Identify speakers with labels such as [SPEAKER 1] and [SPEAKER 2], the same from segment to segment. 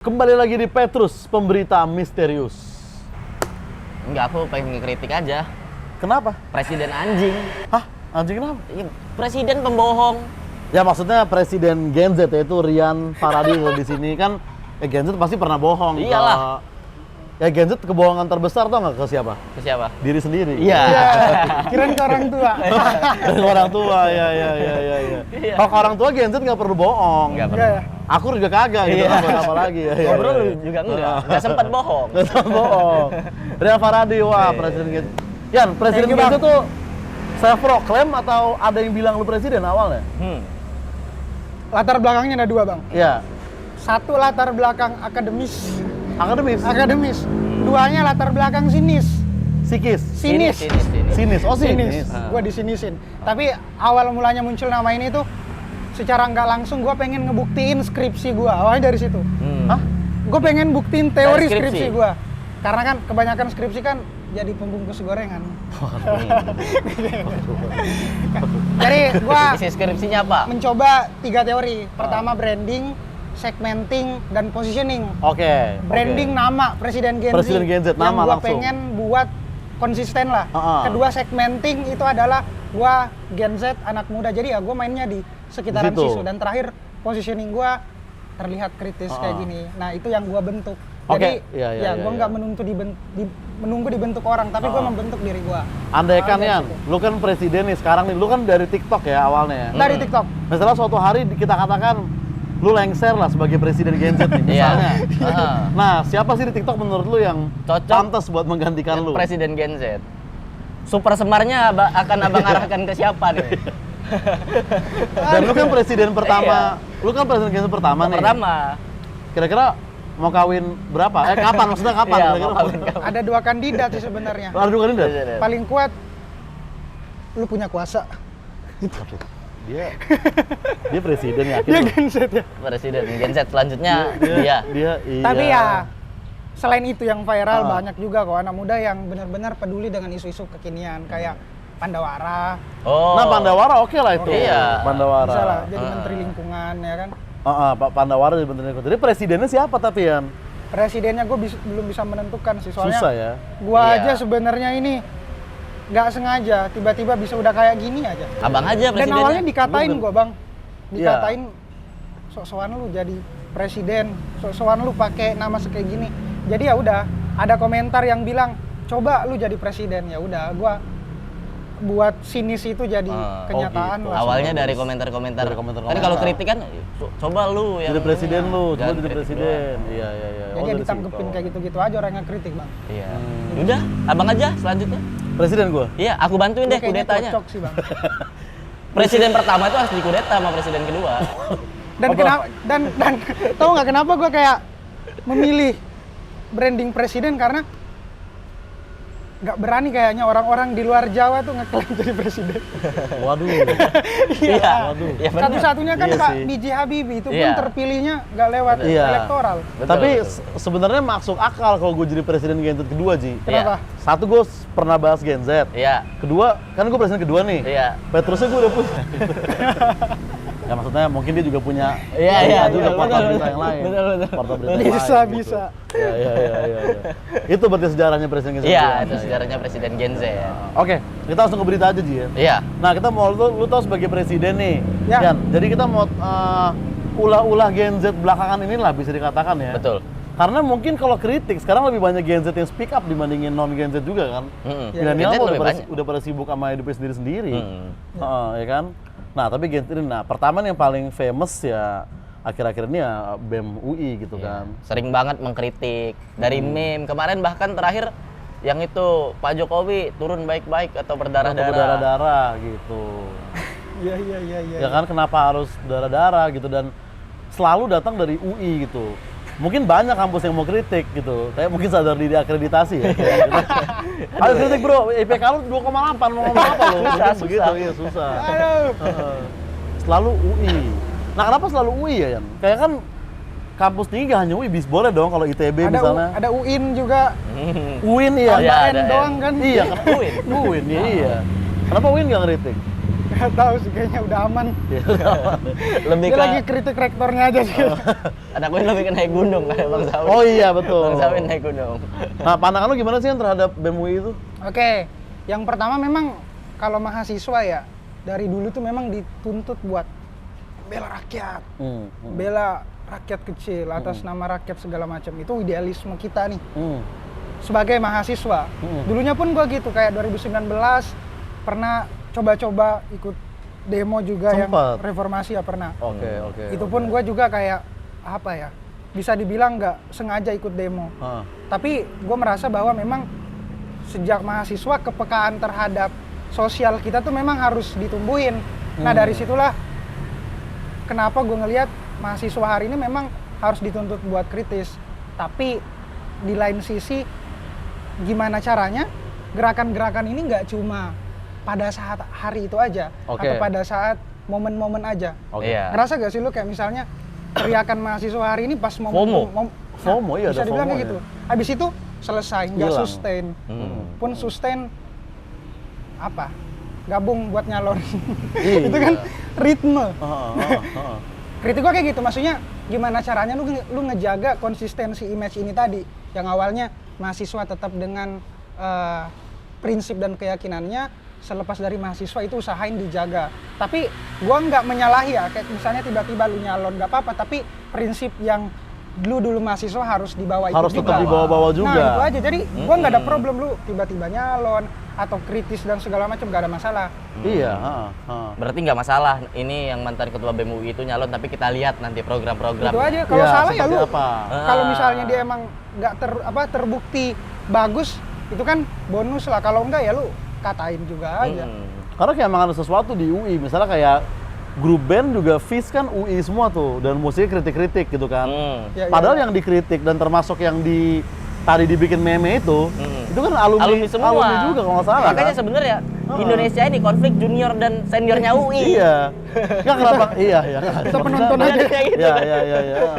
[SPEAKER 1] Kembali lagi di Petrus, pemberita misterius.
[SPEAKER 2] Enggak, aku pengen ngekritik aja.
[SPEAKER 1] Kenapa?
[SPEAKER 2] Presiden anjing.
[SPEAKER 1] Hah? Anjing kenapa?
[SPEAKER 2] Iya, presiden pembohong.
[SPEAKER 1] Ya maksudnya Presiden Gen Z, yaitu Rian Faradi di sini kan. Gen Z pasti pernah bohong.
[SPEAKER 2] Iyalah.
[SPEAKER 1] Ya Gen Z kebohongan terbesar tau nggak ke siapa?
[SPEAKER 2] Ke siapa?
[SPEAKER 1] Diri sendiri.
[SPEAKER 2] Iya.
[SPEAKER 3] Kirain ke orang tua.
[SPEAKER 1] Ke orang tua, ya.
[SPEAKER 2] Iya.
[SPEAKER 1] Kalau ke orang tua Gen Z nggak perlu bohong.
[SPEAKER 2] Nggak
[SPEAKER 3] Enggak ya?
[SPEAKER 1] Aku juga kagak gitu,
[SPEAKER 2] Iya.
[SPEAKER 1] buat apa lagi ya.
[SPEAKER 2] Ngobrol juga enggak sempat bohong.
[SPEAKER 1] Nggak sempat bohong. Rian Faradi, wah Presiden Gen Z. Yan, Presiden
[SPEAKER 3] Thank you,
[SPEAKER 1] Gen Z
[SPEAKER 3] Bang.
[SPEAKER 1] tuh self proclaim atau ada yang bilang lu presiden awalnya?
[SPEAKER 3] Latar belakangnya ada dua, Bang.
[SPEAKER 1] Iya.
[SPEAKER 3] Satu latar belakang akademis.
[SPEAKER 1] Akademis.
[SPEAKER 3] Duanya latar belakang sinis.
[SPEAKER 1] Sikis.
[SPEAKER 3] Sinis.
[SPEAKER 1] Sinis. Oh, sinis.
[SPEAKER 3] Gue disinisin. Tapi awal mulanya muncul nama ini tuh secara nggak langsung gue pengen ngebuktiin skripsi gue. Awalnya dari situ.
[SPEAKER 1] Hah?
[SPEAKER 3] Gue pengen buktiin teori
[SPEAKER 2] Dari skripsi?
[SPEAKER 3] skripsi gue. Karena kan kebanyakan skripsi kan jadi pembungkus gorengan. Jadi gue
[SPEAKER 2] Isi skripsinya apa?
[SPEAKER 3] mencoba 3 teori. Pertama branding, segmenting, dan positioning.
[SPEAKER 1] Oke.
[SPEAKER 3] Branding nama Presiden Gen Z.
[SPEAKER 1] Presiden Gen Z, nama
[SPEAKER 3] yang gua
[SPEAKER 1] langsung.
[SPEAKER 3] pengen buat konsisten lah. Kedua segmenting itu adalah gua Gen Z anak muda. Jadi ya gua mainnya di sekitaran
[SPEAKER 1] Di situ.
[SPEAKER 3] situ. Dan terakhir positioning gua terlihat kritis kayak gini. Nah, itu yang gua bentuk. Jadi
[SPEAKER 1] Oke. Iya,
[SPEAKER 3] gua nggak menunggu dibentuk orang, tapi gua membentuk diri gua.
[SPEAKER 1] Andaikan
[SPEAKER 3] Dari
[SPEAKER 1] Yan,
[SPEAKER 3] situ.
[SPEAKER 1] lu kan presiden nih sekarang nih, lu kan dari TikTok ya awalnya ya.
[SPEAKER 3] Dari TikTok.
[SPEAKER 1] Misalnya suatu hari kita katakan lu lengser lah sebagai presiden Gen Z nih, misalnya. Nah, siapa sih di TikTok menurut lu yang
[SPEAKER 2] Cocok.
[SPEAKER 1] pantas buat menggantikan lu?
[SPEAKER 2] Presiden Gen Z. Super semarnya akan abang arahkan ke siapa nih?
[SPEAKER 1] Dan lu kan presiden pertama, lu kan presiden Gen Z pertama nih.
[SPEAKER 2] Pertama.
[SPEAKER 1] Kira-kira mau kawin berapa? Kapan? Maksudnya kapan?
[SPEAKER 2] Iya,
[SPEAKER 1] Kira-kira
[SPEAKER 2] mau kawin kapan?
[SPEAKER 3] Ada 2 kandidat sih sebenarnya.
[SPEAKER 1] Aduh kan ini
[SPEAKER 3] Paling kuat lu punya kuasa.
[SPEAKER 1] dia presiden ya.
[SPEAKER 3] Dia Gen Z ya.
[SPEAKER 2] Presiden Gen Z selanjutnya dia.
[SPEAKER 1] Iya.
[SPEAKER 3] Tapi ya selain itu yang viral
[SPEAKER 1] Ah.
[SPEAKER 3] banyak juga kok anak muda yang benar-benar peduli dengan isu-isu kekinian kayak Pandawara.
[SPEAKER 2] Oh.
[SPEAKER 1] Nah, Pandawara oke lah itu.
[SPEAKER 2] Iya.
[SPEAKER 1] Pandawara.
[SPEAKER 3] Bisa lah jadi menteri lingkungan ya kan.
[SPEAKER 1] Pak Pandawara jadi menteri lingkungan. Jadi presidennya siapa tapi Yan?
[SPEAKER 3] Presidennya gue belum bisa menentukan sih soalnya.
[SPEAKER 1] Susah ya.
[SPEAKER 3] Gua
[SPEAKER 2] Iya.
[SPEAKER 3] aja sebenarnya ini nggak sengaja tiba-tiba bisa udah kayak gini aja.
[SPEAKER 2] Abang aja
[SPEAKER 3] Dan
[SPEAKER 2] presidennya.
[SPEAKER 3] awalnya dikatain
[SPEAKER 1] Lu
[SPEAKER 3] gua, Bang.
[SPEAKER 1] Iya.
[SPEAKER 3] Dikatain sok-sokan lu jadi presiden, sok-sokan lu pakai nama kayak gini. Jadi ya udah, ada komentar yang bilang, "Coba lu jadi presiden." Ya udah, gua buat sinis itu jadi kenyataan
[SPEAKER 1] gitu.
[SPEAKER 3] lah.
[SPEAKER 2] Awalnya dari komentar-komentar.
[SPEAKER 1] Dari
[SPEAKER 2] Kan
[SPEAKER 1] komentar-komentar.
[SPEAKER 2] kalau kritik kan coba lu yang
[SPEAKER 1] Jadi presiden lu, coba
[SPEAKER 2] jangan
[SPEAKER 1] jadi
[SPEAKER 2] kritik
[SPEAKER 1] presiden.
[SPEAKER 2] doang.
[SPEAKER 1] Iya.
[SPEAKER 3] Jadi ya ditanggepin kayak gitu-gitu aja orang yang kritik, Bang.
[SPEAKER 2] Iya. Udah, abang aja selanjutnya.
[SPEAKER 1] Presiden gua.
[SPEAKER 2] Iya, aku bantuin
[SPEAKER 3] Lu
[SPEAKER 2] deh
[SPEAKER 3] kayaknya
[SPEAKER 2] kudetanya.
[SPEAKER 3] cocok sih, Bang.
[SPEAKER 2] Presiden pertama itu harus dikudeta sama presiden kedua.
[SPEAKER 3] Dan kenapa dan tahu nggak kenapa gua kayak memilih branding presiden karena nggak berani kayaknya orang-orang di luar Jawa tuh ngeklaim jadi presiden.
[SPEAKER 1] Waduh.
[SPEAKER 2] Iya.
[SPEAKER 1] Waduh.
[SPEAKER 2] Iya benar.
[SPEAKER 3] Satu-satunya kan
[SPEAKER 1] Iya
[SPEAKER 3] Pak
[SPEAKER 1] sih.
[SPEAKER 3] B.J. Habibie itu pun
[SPEAKER 2] Iya.
[SPEAKER 3] terpilihnya nggak lewat
[SPEAKER 1] Iya.
[SPEAKER 3] elektoral.
[SPEAKER 2] Betul,
[SPEAKER 1] Tapi
[SPEAKER 2] betul.
[SPEAKER 1] sebenarnya masuk akal kalau gue jadi presiden Gen Z kedua, Ji.
[SPEAKER 3] Kenapa?
[SPEAKER 1] Satu, gue pernah bahas Gen Z.
[SPEAKER 2] Iya.
[SPEAKER 1] Kedua, kan gue presiden kedua nih.
[SPEAKER 2] Iya.
[SPEAKER 1] Petrusnya gue udah punya. Ya maksudnya mungkin dia juga punya
[SPEAKER 2] Iya,
[SPEAKER 1] juga
[SPEAKER 2] betul,
[SPEAKER 1] portal
[SPEAKER 2] betul,
[SPEAKER 1] berita yang lain.
[SPEAKER 2] betul, betul.
[SPEAKER 1] Portal berita yang
[SPEAKER 3] Bisa,
[SPEAKER 1] lain,
[SPEAKER 3] bisa.
[SPEAKER 1] Gitu. Iya. Itu berarti sejarahnya presiden Gen Z.
[SPEAKER 2] Iya,
[SPEAKER 1] kedua.
[SPEAKER 2] itu sejarahnya presiden Gen Z.
[SPEAKER 1] Oke, kita langsung ke berita aja, Ji ya.
[SPEAKER 2] Iya.
[SPEAKER 1] Nah, kita mau lu tahu sebagai presiden nih.
[SPEAKER 3] Ya.
[SPEAKER 1] Yan, jadi kita mau ulah-ulah Gen Z belakangan ini lah bisa dikatakan ya.
[SPEAKER 2] Betul.
[SPEAKER 1] Karena mungkin kalau kritik sekarang lebih banyak Gen Z yang speak up dibandingin non Gen Z juga kan.
[SPEAKER 2] Ya,
[SPEAKER 1] Milenial
[SPEAKER 2] Gen Z
[SPEAKER 1] mah
[SPEAKER 2] lebih banyak.
[SPEAKER 1] udah pada sibuk sama hidupnya sendiri-sendiri. Ya kan? Nah, tapi Gen Z ini, pertama nih yang paling famous ya akhir-akhir ini ya BEM UI gitu
[SPEAKER 2] Iya.
[SPEAKER 1] kan.
[SPEAKER 2] Sering banget mengkritik dari meme kemarin, bahkan terakhir yang itu Pak Jokowi turun baik-baik atau
[SPEAKER 1] Atau
[SPEAKER 2] berdarah-darah.
[SPEAKER 1] berdarah-darah gitu.
[SPEAKER 3] Iya.
[SPEAKER 1] Ya kan kenapa harus darah-darah gitu, dan selalu datang dari UI gitu. Mungkin banyak kampus yang mau kritik gitu, kayak mungkin sadar diri akreditasi ya. Ayo kritik bro, IPK lu 2,8, mau ngomong apa lu? Mungkin begitu, iya susah. Selalu UI. Nah kenapa selalu UI ya Yan? Kayak kan kampus tinggi gak hanya UI, bis boleh dong kalau ITB misalnya.
[SPEAKER 3] Ada UIN juga.
[SPEAKER 1] UIN iya.
[SPEAKER 2] Iya,
[SPEAKER 3] N
[SPEAKER 2] ada
[SPEAKER 3] doang
[SPEAKER 2] N.
[SPEAKER 3] kan.
[SPEAKER 1] Iya,
[SPEAKER 2] UIN.
[SPEAKER 1] UIN iya. Kenapa UIN gak ngeritik?
[SPEAKER 3] Nggak tahu sih, kayaknya udah aman.
[SPEAKER 1] Ya,
[SPEAKER 2] Lebih
[SPEAKER 3] Dia
[SPEAKER 2] ke
[SPEAKER 3] lagi kritik rektornya aja sih.
[SPEAKER 2] anak gue lebih ke naik gunung kayak Bang Sawi.
[SPEAKER 1] oh iya betul.
[SPEAKER 2] Bang Sawi naik gunung.
[SPEAKER 1] Nah, pandangan lu gimana sih terhadap BEM UI itu?
[SPEAKER 3] Oke, yang pertama memang kalau mahasiswa ya, dari dulu tuh memang dituntut buat bela rakyat. Bela rakyat kecil atas nama rakyat segala macam. Itu idealisme kita nih. Sebagai mahasiswa. Dulunya pun gua gitu, kayak 2019 pernah coba-coba ikut demo juga yang
[SPEAKER 1] Sempet.
[SPEAKER 3] reformasi ya pernah.
[SPEAKER 1] Oke.
[SPEAKER 3] Itu pun gua juga kayak apa ya? Bisa dibilang nggak sengaja ikut demo. Tapi gua merasa bahwa memang sejak mahasiswa kepekaan terhadap sosial kita tuh memang harus ditumbuhin. Nah, dari situlah kenapa gue ngelihat mahasiswa hari ini memang harus dituntut buat kritis. Tapi di lain sisi, gimana caranya gerakan-gerakan ini nggak cuma pada saat hari itu aja, atau pada saat momen-momen aja.
[SPEAKER 2] Iya.
[SPEAKER 3] Ngerasa gak sih lu kayak misalnya teriakan mahasiswa hari ini pas
[SPEAKER 1] FOMO, iya
[SPEAKER 3] bisa
[SPEAKER 1] ada
[SPEAKER 3] dibilang
[SPEAKER 1] FOMO
[SPEAKER 3] kayak
[SPEAKER 1] ya.
[SPEAKER 3] gitu. Habis itu selesai, nggak
[SPEAKER 1] Hilang.
[SPEAKER 3] sustain. Pun sustain apa? Gabung buat nyalon.
[SPEAKER 1] Iya.
[SPEAKER 3] Itu kan ritme.
[SPEAKER 1] Heeh.
[SPEAKER 3] Kritik gua kayak gitu, maksudnya gimana caranya lu ngejaga konsistensi image ini tadi, yang awalnya mahasiswa tetap dengan prinsip dan keyakinannya, selepas dari mahasiswa itu usahain dijaga. Tapi gua nggak menyalahi ya, kayak misalnya tiba-tiba lu nyalon nggak apa-apa, tapi prinsip yang dulu mahasiswa harus dibawa itu
[SPEAKER 1] Harus
[SPEAKER 3] juga.
[SPEAKER 1] tetap dibawa-bawa juga.
[SPEAKER 3] Nah itu aja, jadi gua nggak ada problem lu tiba-tiba nyalon atau kritis dan segala macam, nggak ada masalah.
[SPEAKER 1] Iya,
[SPEAKER 2] Berarti nggak masalah ini yang mantan ketua BEM UI itu nyalon, tapi kita lihat nanti program-program.
[SPEAKER 3] Itu aja. Kalau
[SPEAKER 1] Iya,
[SPEAKER 3] salah ya
[SPEAKER 1] seperti
[SPEAKER 3] lu.
[SPEAKER 1] apa?
[SPEAKER 3] Kalau misalnya dia emang nggak terbukti bagus, itu kan bonus lah. Kalau enggak ya lu katain juga aja.
[SPEAKER 1] Karena kayak emang ada sesuatu di UI, misalnya kayak grup band juga FIS kan UI semua tuh, dan musiknya kritik-kritik gitu kan.
[SPEAKER 3] Ya,
[SPEAKER 1] Padahal
[SPEAKER 3] ya.
[SPEAKER 1] yang dikritik dan termasuk yang tadi dibikin meme itu kan alumni
[SPEAKER 2] semua.
[SPEAKER 1] alumni juga kalau nggak salah.
[SPEAKER 2] Makanya
[SPEAKER 1] kan?
[SPEAKER 2] sebenarnya Indonesia ini konflik junior dan seniornya UI.
[SPEAKER 1] Iya. Nggak kenapa? Iya.
[SPEAKER 3] Kita penonton aja.
[SPEAKER 1] Iya.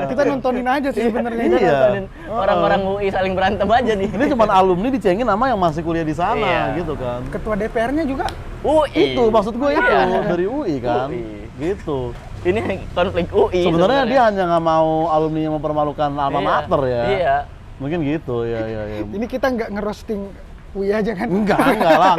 [SPEAKER 3] Kita nontonin aja sih sebenarnya.
[SPEAKER 1] Iya.
[SPEAKER 2] Nontonin orang-orang UI saling berantem aja nih.
[SPEAKER 1] Ini cuma alumni dicengin sama yang masih kuliah di sana
[SPEAKER 2] Iya.
[SPEAKER 1] gitu kan.
[SPEAKER 3] Ketua DPR-nya juga
[SPEAKER 2] UI.
[SPEAKER 1] Itu maksud gue itu
[SPEAKER 2] Iya.
[SPEAKER 1] dari UI kan.
[SPEAKER 2] UI.
[SPEAKER 1] Gitu.
[SPEAKER 2] Ini konflik UI.
[SPEAKER 1] Sebenarnya dia hanya nggak mau alumni yang mempermalukan alma
[SPEAKER 2] Iya.
[SPEAKER 1] mater ya.
[SPEAKER 2] Iya.
[SPEAKER 1] Mungkin gitu ya.
[SPEAKER 3] ini kita nggak ngerosting UI aja kan.
[SPEAKER 1] Enggak lah.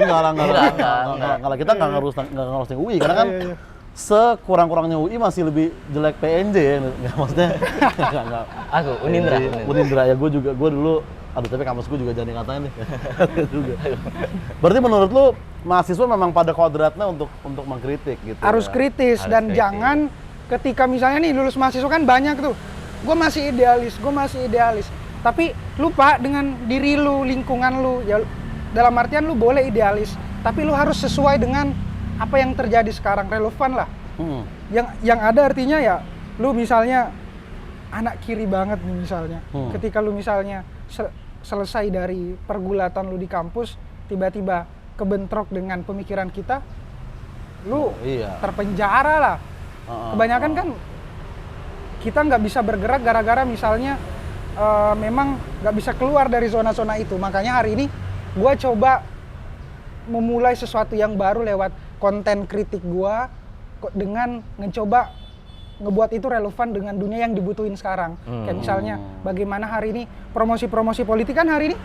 [SPEAKER 1] Kita nggak ngerosting UI karena kan
[SPEAKER 3] Iya.
[SPEAKER 1] sekurang-kurangnya UI masih lebih jelek PNJ ya. Nggak maksudnya enggak.
[SPEAKER 2] Aku Unindra.
[SPEAKER 1] Unindra ya, gue dulu tapi kampus gue juga jangan ngatain nih. juga. Berarti menurut lu mahasiswa memang pada kodratnya untuk mengkritik gitu.
[SPEAKER 3] Harus
[SPEAKER 1] ya?
[SPEAKER 3] kritis
[SPEAKER 2] Harus
[SPEAKER 3] dan
[SPEAKER 2] kritis.
[SPEAKER 3] jangan ketika misalnya nih lulus mahasiswa kan banyak tuh. Gue masih idealis. Tapi lupa dengan diri lu, lingkungan lu. Ya dalam artian lu boleh idealis, tapi lu harus sesuai dengan apa yang terjadi sekarang, relevan lah. Yang ada artinya ya lu misalnya anak kiri banget nih misalnya. Ketika lu misalnya selesai dari pergulatan lu di kampus, tiba-tiba kebentrok dengan pemikiran kita, lu
[SPEAKER 1] Iya.
[SPEAKER 3] terpenjara lah. Kebanyakan kan kita nggak bisa bergerak gara-gara misalnya memang nggak bisa keluar dari zona-zona itu. Makanya hari ini gue coba memulai sesuatu yang baru lewat konten kritik gue dengan mencoba ngebuat itu relevan dengan dunia yang dibutuhin sekarang. Kayak misalnya bagaimana hari ini promosi-promosi politik kan hari ini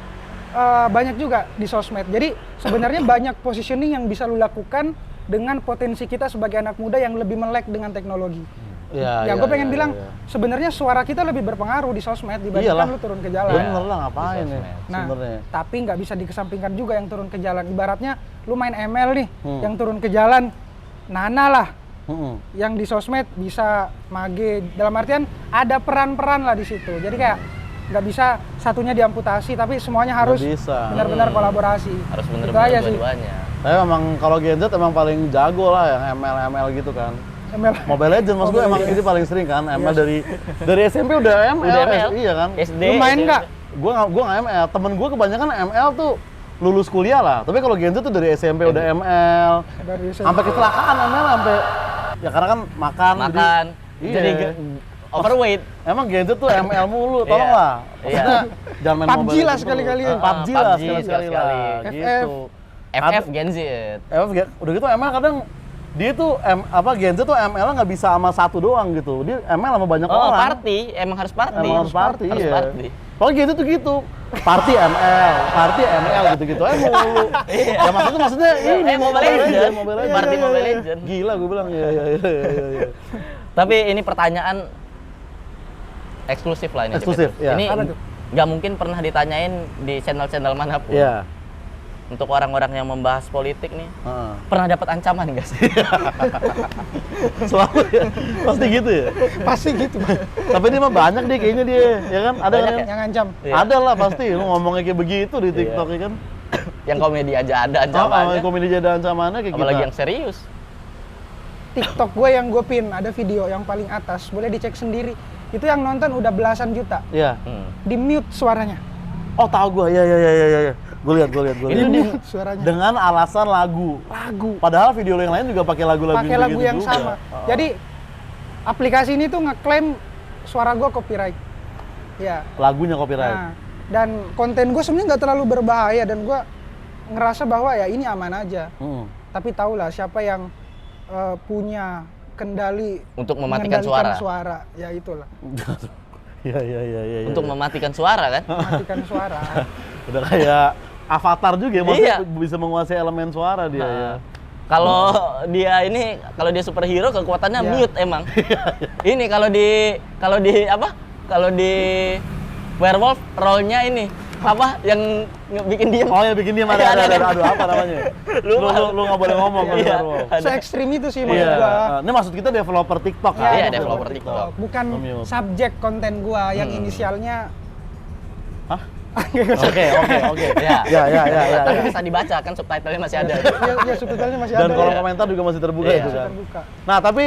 [SPEAKER 3] banyak juga di sosmed. Jadi sebenarnya banyak positioning yang bisa lu lakukan dengan potensi kita sebagai anak muda yang lebih melek dengan teknologi. Ya gue pengen bilang sebenarnya suara kita lebih berpengaruh di sosmed dibandingkan lu turun ke jalan.
[SPEAKER 1] Bener lah, ngapain ya
[SPEAKER 3] Nah,
[SPEAKER 1] sebenarnya.
[SPEAKER 3] tapi nggak bisa dikesampingkan juga yang turun ke jalan. Ibaratnya lu main ML nih, yang turun ke jalan Nana lah. Yang di sosmed bisa mage, dalam artian ada peran-peran lah di situ. Jadi kayak nggak bisa satunya diamputasi, tapi semuanya harus benar-benar kolaborasi.
[SPEAKER 2] Harus
[SPEAKER 3] Itu
[SPEAKER 2] benar-benar
[SPEAKER 3] aja sih.
[SPEAKER 2] dua-duanya.
[SPEAKER 1] Tapi memang kalau Gen Z emang paling jago lah yang ML gitu kan.
[SPEAKER 3] ML.
[SPEAKER 1] Mobile Legends maksud gue emang ini paling sering kan. ML dari SMP udah ML,
[SPEAKER 2] Udah ML.
[SPEAKER 1] Iya kan.
[SPEAKER 2] SD.
[SPEAKER 3] Lu main nggak?
[SPEAKER 1] Gua nggak ML. Temen gue kebanyakan ML tuh lulus kuliah lah. Tapi kalau Gen Z tuh dari SMP udah ML.
[SPEAKER 3] Dari
[SPEAKER 1] Sampai kecelakaan ML sampai ya karena kan makan.
[SPEAKER 2] Jadi overweight.
[SPEAKER 1] Emang Gen Z tuh ML mulu, tolonglah. Maksudnya jangan main
[SPEAKER 3] PUBG
[SPEAKER 1] Mobile
[SPEAKER 3] lah
[SPEAKER 1] Legends
[SPEAKER 3] sekali-kali.
[SPEAKER 1] mulu. PUBG lah
[SPEAKER 2] PUBG
[SPEAKER 1] sekali-sekali lah.
[SPEAKER 3] FF.
[SPEAKER 1] Gitu.
[SPEAKER 2] FF Gen Z.
[SPEAKER 1] Udah gitu ML kadang dia tuh Gen Z tuh ML nggak bisa sama satu doang gitu. Dia ML sama banyak
[SPEAKER 2] Oh,
[SPEAKER 1] orang.
[SPEAKER 2] party, emang harus party.
[SPEAKER 1] Emang harus party,
[SPEAKER 2] Harus
[SPEAKER 1] iya.
[SPEAKER 2] party.
[SPEAKER 1] Pokoknya Gen Z tuh gitu. Party ML gitu-gitu aja mulu. Ya maksudnya ini
[SPEAKER 2] Mobile Legends.
[SPEAKER 1] Mobile
[SPEAKER 2] Party
[SPEAKER 1] Legends.
[SPEAKER 2] Mobile Legends.
[SPEAKER 1] Gila gue bilang ya.
[SPEAKER 2] Tapi ini pertanyaan eksklusif lah ini.
[SPEAKER 1] Eksklusif,
[SPEAKER 2] CP.
[SPEAKER 1] ya.
[SPEAKER 2] Ini
[SPEAKER 3] Apa tuh?
[SPEAKER 2] nggak mungkin pernah ditanyain di channel-channel manapun.
[SPEAKER 1] Iya.
[SPEAKER 2] Untuk orang-orang yang membahas politik nih,
[SPEAKER 1] Heeh.
[SPEAKER 2] pernah dapat ancaman nggak sih?
[SPEAKER 1] Selalu ya. Pasti gitu ya.
[SPEAKER 3] Pasti gitu, Bang.
[SPEAKER 1] Tapi dia mah banyak deh kayaknya dia, ya kan? Ada
[SPEAKER 2] Banyak
[SPEAKER 1] kan?
[SPEAKER 2] ya?
[SPEAKER 3] Yang ngancam.
[SPEAKER 2] Iya.
[SPEAKER 1] Ada lah pasti. Lu ngomongnya kayak begitu di TikTok ya kan?
[SPEAKER 2] Yang komedi aja ada
[SPEAKER 1] Sama
[SPEAKER 2] ancamannya.
[SPEAKER 1] komedi jadi ancamannya kayak
[SPEAKER 2] Apalagi
[SPEAKER 1] kita.
[SPEAKER 2] yang serius.
[SPEAKER 3] TikTok gue yang gue pin, ada video yang paling atas, boleh dicek sendiri. Itu yang nonton udah belasan juta.
[SPEAKER 1] Iya.
[SPEAKER 3] Di mute suaranya.
[SPEAKER 1] Oh, tahu gua. Iya. Gue lihat.
[SPEAKER 3] Di mute suaranya.
[SPEAKER 1] Dengan alasan lagu. Padahal video yang lain juga pakai lagu-lagu
[SPEAKER 3] Pakai lagu
[SPEAKER 1] begitu
[SPEAKER 3] yang
[SPEAKER 1] juga.
[SPEAKER 3] sama. Jadi aplikasi ini tuh ngeklaim suara gue copyright. Ya.
[SPEAKER 1] Lagunya copyright.
[SPEAKER 3] Nah, dan konten gue sebenarnya nggak terlalu berbahaya dan gue ngerasa bahwa ya ini aman aja. Tapi tahulah siapa yang punya kendali
[SPEAKER 2] Untuk mematikan
[SPEAKER 3] mengendalikan
[SPEAKER 2] suara.
[SPEAKER 3] Ya itulah.
[SPEAKER 1] Iya.
[SPEAKER 2] Untuk mematikan suara kan?
[SPEAKER 3] Mematikan suara.
[SPEAKER 1] Udah kayak Avatar juga ya, maksudnya
[SPEAKER 2] Iya.
[SPEAKER 1] bisa menguasai elemen suara dia ya.
[SPEAKER 2] Kalau kalau dia superhero kekuatannya
[SPEAKER 3] Iya.
[SPEAKER 2] mute emang. Ini kalau di werewolf role-nya ini apa yang bikin diem.
[SPEAKER 1] Oh ya bikin dia
[SPEAKER 2] Ada.
[SPEAKER 1] aduh apa namanya? Lu nggak boleh ngomong kan
[SPEAKER 2] Iya.
[SPEAKER 1] Werewolf.
[SPEAKER 3] Se ekstrim itu sih maksud
[SPEAKER 1] Iya.
[SPEAKER 3] gua.
[SPEAKER 1] Ini maksud kita developer TikTok kan?
[SPEAKER 2] Iya, developer TikTok.
[SPEAKER 3] Bukan
[SPEAKER 1] Mute.
[SPEAKER 3] subjek konten gua yang inisialnya
[SPEAKER 1] Hah? Oke.
[SPEAKER 2] Ya.
[SPEAKER 1] Ya.
[SPEAKER 2] Tapi bisa dibaca kan subtitlenya masih ada.
[SPEAKER 3] ya subtitlenya masih
[SPEAKER 1] Dan
[SPEAKER 3] ada.
[SPEAKER 1] kolom
[SPEAKER 3] ya.
[SPEAKER 1] komentar juga masih terbuka
[SPEAKER 2] Iya.
[SPEAKER 1] itu kan.
[SPEAKER 3] Terbuka.
[SPEAKER 1] Nah, tapi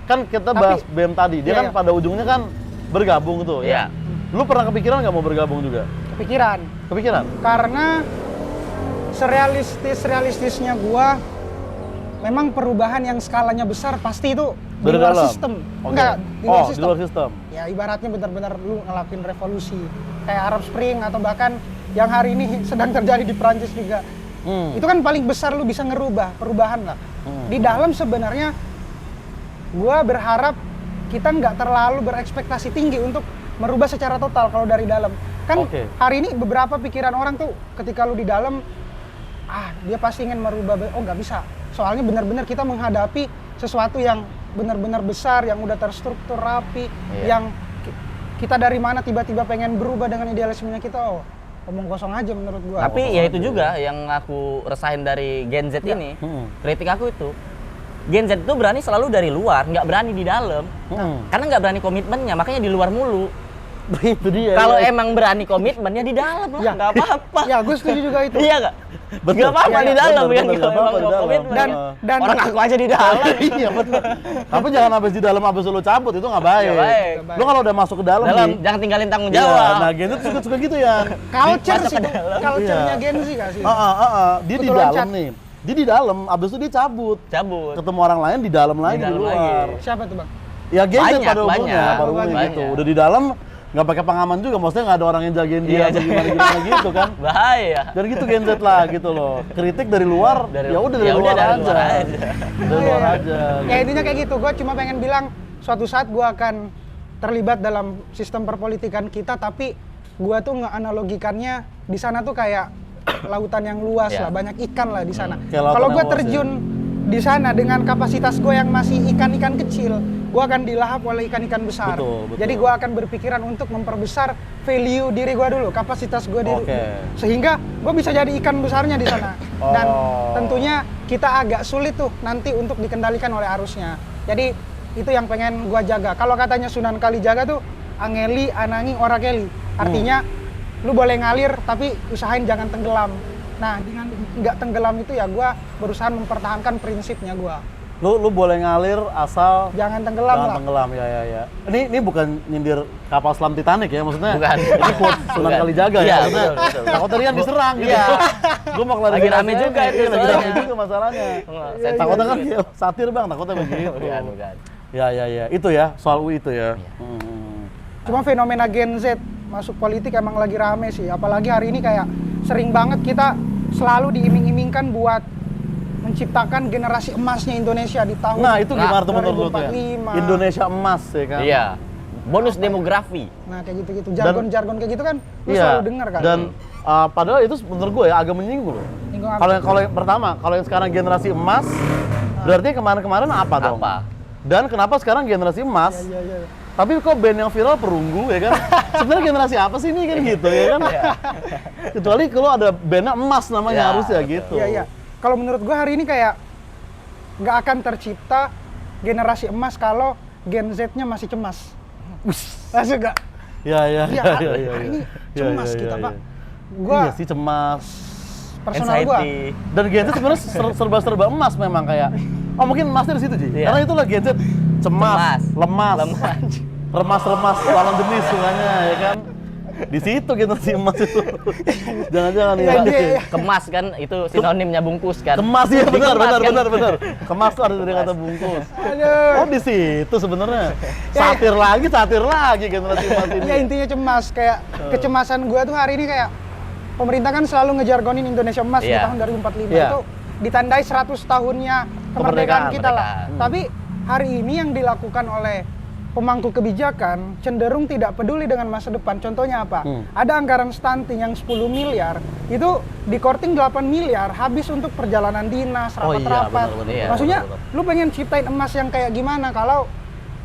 [SPEAKER 1] kan kita bahas BEM tadi, dia
[SPEAKER 3] Iya,
[SPEAKER 1] kan
[SPEAKER 3] iya.
[SPEAKER 1] pada ujungnya kan bergabung tuh
[SPEAKER 2] Iya.
[SPEAKER 1] ya. Lu pernah kepikiran nggak mau bergabung juga?
[SPEAKER 3] Kepikiran.
[SPEAKER 1] Kepikiran?
[SPEAKER 3] Karena realistisnya gua memang perubahan yang skalanya besar pasti itu di luar
[SPEAKER 1] Berdalam?
[SPEAKER 3] sistem.
[SPEAKER 1] Oke.
[SPEAKER 3] Enggak, di luar sistem.
[SPEAKER 1] Di luar sistem.
[SPEAKER 3] Ya ibaratnya benar-benar lu ngelakuin revolusi kayak Arab Spring atau bahkan yang hari ini sedang terjadi di Prancis juga. Itu kan paling besar lu bisa ngerubah perubahan lah. Di dalam sebenarnya gua berharap kita nggak terlalu berekspektasi tinggi untuk merubah secara total kalau dari dalam. Kan
[SPEAKER 1] Oke.
[SPEAKER 3] hari ini beberapa pikiran orang tuh ketika lu di dalam dia pasti ingin merubah, nggak bisa. Soalnya benar-benar kita menghadapi sesuatu yang benar-benar besar, yang udah terstruktur rapi, yang kita dari mana tiba-tiba pengen berubah dengan idealismenya kita, omong kosong aja menurut gua.
[SPEAKER 2] Tapi ya itu juga yang aku resahin dari Gen Z ini. Kritik aku itu Gen Z itu berani selalu dari luar, nggak berani di dalam. Karena nggak berani komitmennya, makanya di luar mulu.
[SPEAKER 1] Itu dia.
[SPEAKER 2] Kalau emang berani komitmennya di dalam lah,
[SPEAKER 3] Ya.
[SPEAKER 2] nggak apa-apa.
[SPEAKER 3] Ya, gue setuju juga itu.
[SPEAKER 2] Iya nggak?
[SPEAKER 1] Betul.
[SPEAKER 2] Nggak apa-apa
[SPEAKER 3] Iya,
[SPEAKER 2] di dalam
[SPEAKER 1] betul,
[SPEAKER 2] kan
[SPEAKER 1] betul,
[SPEAKER 2] kalau
[SPEAKER 1] nggak
[SPEAKER 2] emang
[SPEAKER 1] apa-apa di
[SPEAKER 2] mau
[SPEAKER 1] dalam.
[SPEAKER 2] komitmen.
[SPEAKER 3] Dan
[SPEAKER 2] Orang aku aja di dalam.
[SPEAKER 1] Iya betul. Tapi jangan habis di dalam habis lu cabut itu nggak baik.
[SPEAKER 2] Nggak baik.
[SPEAKER 1] Lu kalau udah masuk ke dalam,
[SPEAKER 2] Dalam
[SPEAKER 1] nih,
[SPEAKER 2] jangan tinggalin tanggung
[SPEAKER 1] iya,
[SPEAKER 2] jawab.
[SPEAKER 1] nah Gen Z suka gitu ya.
[SPEAKER 3] culture
[SPEAKER 2] Masuk
[SPEAKER 3] sih,
[SPEAKER 2] ke dalam.
[SPEAKER 3] culture-nya
[SPEAKER 1] Iya.
[SPEAKER 3] Gen Z gak sih?
[SPEAKER 1] Dia di
[SPEAKER 3] Betul,
[SPEAKER 1] dalam
[SPEAKER 3] loncat.
[SPEAKER 1] nih. Dia di dalam, abis itu dia cabut.
[SPEAKER 2] Cabut.
[SPEAKER 1] Ketemu orang lain di dalam lagi, di
[SPEAKER 2] dalam
[SPEAKER 1] luar.
[SPEAKER 2] lagi.
[SPEAKER 3] Siapa tuh, Bang?
[SPEAKER 1] Ya Gen Z
[SPEAKER 2] Banyak,
[SPEAKER 1] pada umumnya,
[SPEAKER 2] banyak.
[SPEAKER 1] pada umumnya
[SPEAKER 2] Banyak.
[SPEAKER 1] gitu. Udah di dalam, nggak pakai pengaman juga, maksudnya nggak ada orang yang jagain dia
[SPEAKER 2] Iya,
[SPEAKER 1] atau gimana gitu kan.
[SPEAKER 2] Bahaya.
[SPEAKER 1] Dan gitu Gen Z lah gitu loh. Kritik dari luar, ya udah dari luar
[SPEAKER 2] dari
[SPEAKER 1] aja.
[SPEAKER 2] luar aja.
[SPEAKER 1] Dari luar aja.
[SPEAKER 3] Ya intinya kayak gitu, gue cuma pengen bilang suatu saat gue akan terlibat dalam sistem perpolitikan kita, tapi gue tuh ngeanalogikannya di sana tuh kayak lautan yang luas
[SPEAKER 2] Ya.
[SPEAKER 3] lah, banyak ikan lah di sana.
[SPEAKER 1] Kayak lautan
[SPEAKER 3] Kalau
[SPEAKER 1] yang
[SPEAKER 3] gue
[SPEAKER 1] luas,
[SPEAKER 3] terjun di sana dengan kapasitas gue yang masih ikan-ikan kecil, gue akan dilahap oleh ikan-ikan besar.
[SPEAKER 1] Betul, betul.
[SPEAKER 3] Jadi gue akan berpikiran untuk memperbesar value diri gue dulu, kapasitas gue dulu,
[SPEAKER 1] Oke.
[SPEAKER 3] sehingga gue bisa jadi ikan besarnya di sana. Dan
[SPEAKER 1] Oh.
[SPEAKER 3] tentunya kita agak sulit tuh nanti untuk dikendalikan oleh arusnya. Jadi itu yang pengen gua jaga. Kalau katanya Sunan Kalijaga tuh angeli anangi ora keli. Artinya lu boleh ngalir tapi usahain jangan tenggelam. Nah, dengan nggak tenggelam itu ya gua berusaha mempertahankan prinsipnya gua.
[SPEAKER 1] Lu boleh ngalir asal
[SPEAKER 3] Jangan tenggelam
[SPEAKER 1] jangan
[SPEAKER 3] lah.
[SPEAKER 1] tenggelam ya. Ini bukan nyindir kapal selam Titanic ya, maksudnya.
[SPEAKER 2] Bukan.
[SPEAKER 1] Ini quote Sunan
[SPEAKER 2] Bukan.
[SPEAKER 1] Kalijaga
[SPEAKER 2] Iya,
[SPEAKER 1] ya, maksudnya.
[SPEAKER 2] betul.
[SPEAKER 1] Takutnya dia diserang gitu.
[SPEAKER 2] Iya.
[SPEAKER 1] Gue mau klarifikasi.
[SPEAKER 2] Lagi rame juga
[SPEAKER 1] aja.
[SPEAKER 2] itu
[SPEAKER 1] Iya, lagi
[SPEAKER 2] soalnya.
[SPEAKER 1] rame juga masalahnya.
[SPEAKER 2] Iya,
[SPEAKER 1] Takutnya kan ya, satir Bang, takutnya begitu.
[SPEAKER 2] Bukan.
[SPEAKER 1] Ya. Itu ya, soal UI itu ya.
[SPEAKER 2] Iya.
[SPEAKER 3] Cuma fenomena Gen Z masuk politik emang lagi rame sih. Apalagi hari ini kayak sering banget kita selalu diiming-imingkan buat menciptakan generasi emasnya Indonesia di tahun
[SPEAKER 1] Nah, itu gimana tuh menurut lu tuh ya?
[SPEAKER 3] 2045.
[SPEAKER 1] Indonesia emas ya kan?
[SPEAKER 2] Iya. Bonus demografi.
[SPEAKER 3] Nah, kayak gitu-gitu. Jargon-jargon kayak gitu kan lu
[SPEAKER 1] Iya.
[SPEAKER 3] selalu dengar kan?
[SPEAKER 1] Dan padahal itu menurut gue ya agak menyinggung loh.
[SPEAKER 3] Nyinggung apa?
[SPEAKER 1] Kalau yang pertama, kalau yang sekarang generasi emas, berarti kemarin-kemarin apa dong?
[SPEAKER 2] Apa?
[SPEAKER 1] Dan kenapa sekarang generasi emas?
[SPEAKER 3] Iya, iya.
[SPEAKER 1] Tapi kok band yang viral Perunggu ya kan? Sebenarnya generasi apa sih ini kan gitu ya kan? Kecuali kalau ada bandnya emas namanya
[SPEAKER 2] Ya,
[SPEAKER 1] harus ya
[SPEAKER 2] betul.
[SPEAKER 1] gitu.
[SPEAKER 3] Iya, iya. Kalau menurut gua hari ini kayak nggak akan tercipta generasi emas kalau Gen Z-nya masih cemas. Langsung nggak?
[SPEAKER 1] Iya, iya,
[SPEAKER 3] Iya,
[SPEAKER 1] iya,
[SPEAKER 3] hari ini
[SPEAKER 1] Iya,
[SPEAKER 3] cemas
[SPEAKER 1] iya,
[SPEAKER 3] kita,
[SPEAKER 1] iya,
[SPEAKER 3] Pak.
[SPEAKER 1] iya.
[SPEAKER 3] Gua
[SPEAKER 1] Iya sih cemas.
[SPEAKER 3] personal gua.
[SPEAKER 2] Anxiety.
[SPEAKER 1] Dan Gen Z sebenarnya serba-serba emas memang kayak. Oh mungkin emasnya di situ Ji.
[SPEAKER 2] Iya.
[SPEAKER 1] Karena itulah Gen Z cemas, lemas,
[SPEAKER 2] Lemas.
[SPEAKER 1] remas-remas lawan jenis sukanya ya kan. Di situ generasi emas itu. Jangan-jangan
[SPEAKER 3] Iya,
[SPEAKER 1] ya.
[SPEAKER 3] iya, iya.
[SPEAKER 2] Kemas kan itu sinonimnya bungkus kan.
[SPEAKER 1] Kemas ya benar
[SPEAKER 2] Dikemas
[SPEAKER 1] benar
[SPEAKER 2] kan?
[SPEAKER 1] benar. Kemas tuh ada dari kata bungkus.
[SPEAKER 3] Aduh.
[SPEAKER 1] Oh di situ sebenarnya. Satir lagi generasi emas ini.
[SPEAKER 3] Ya intinya cemas, kayak kecemasan gua tuh hari ini kayak pemerintah kan selalu ngejargonin Indonesia emas di
[SPEAKER 2] Iya.
[SPEAKER 3] tahun 2045
[SPEAKER 1] Iya.
[SPEAKER 3] itu ditandai 100 tahunnya kemerdekaan
[SPEAKER 1] Kemerdekaan.
[SPEAKER 3] kita lah.
[SPEAKER 2] Kemerdekaan.
[SPEAKER 3] Tapi hari ini yang dilakukan oleh pemangku kebijakan cenderung tidak peduli dengan masa depan. Contohnya apa? Ada anggaran stunting yang 10 miliar, itu di korting 8 miliar habis untuk perjalanan dinas,
[SPEAKER 1] Oh iya,
[SPEAKER 3] rapat-rapat.
[SPEAKER 1] benar-benar.
[SPEAKER 2] Iya,
[SPEAKER 3] Maksudnya
[SPEAKER 1] benar-benar.
[SPEAKER 3] lu pengen ciptain emas yang kayak gimana kalau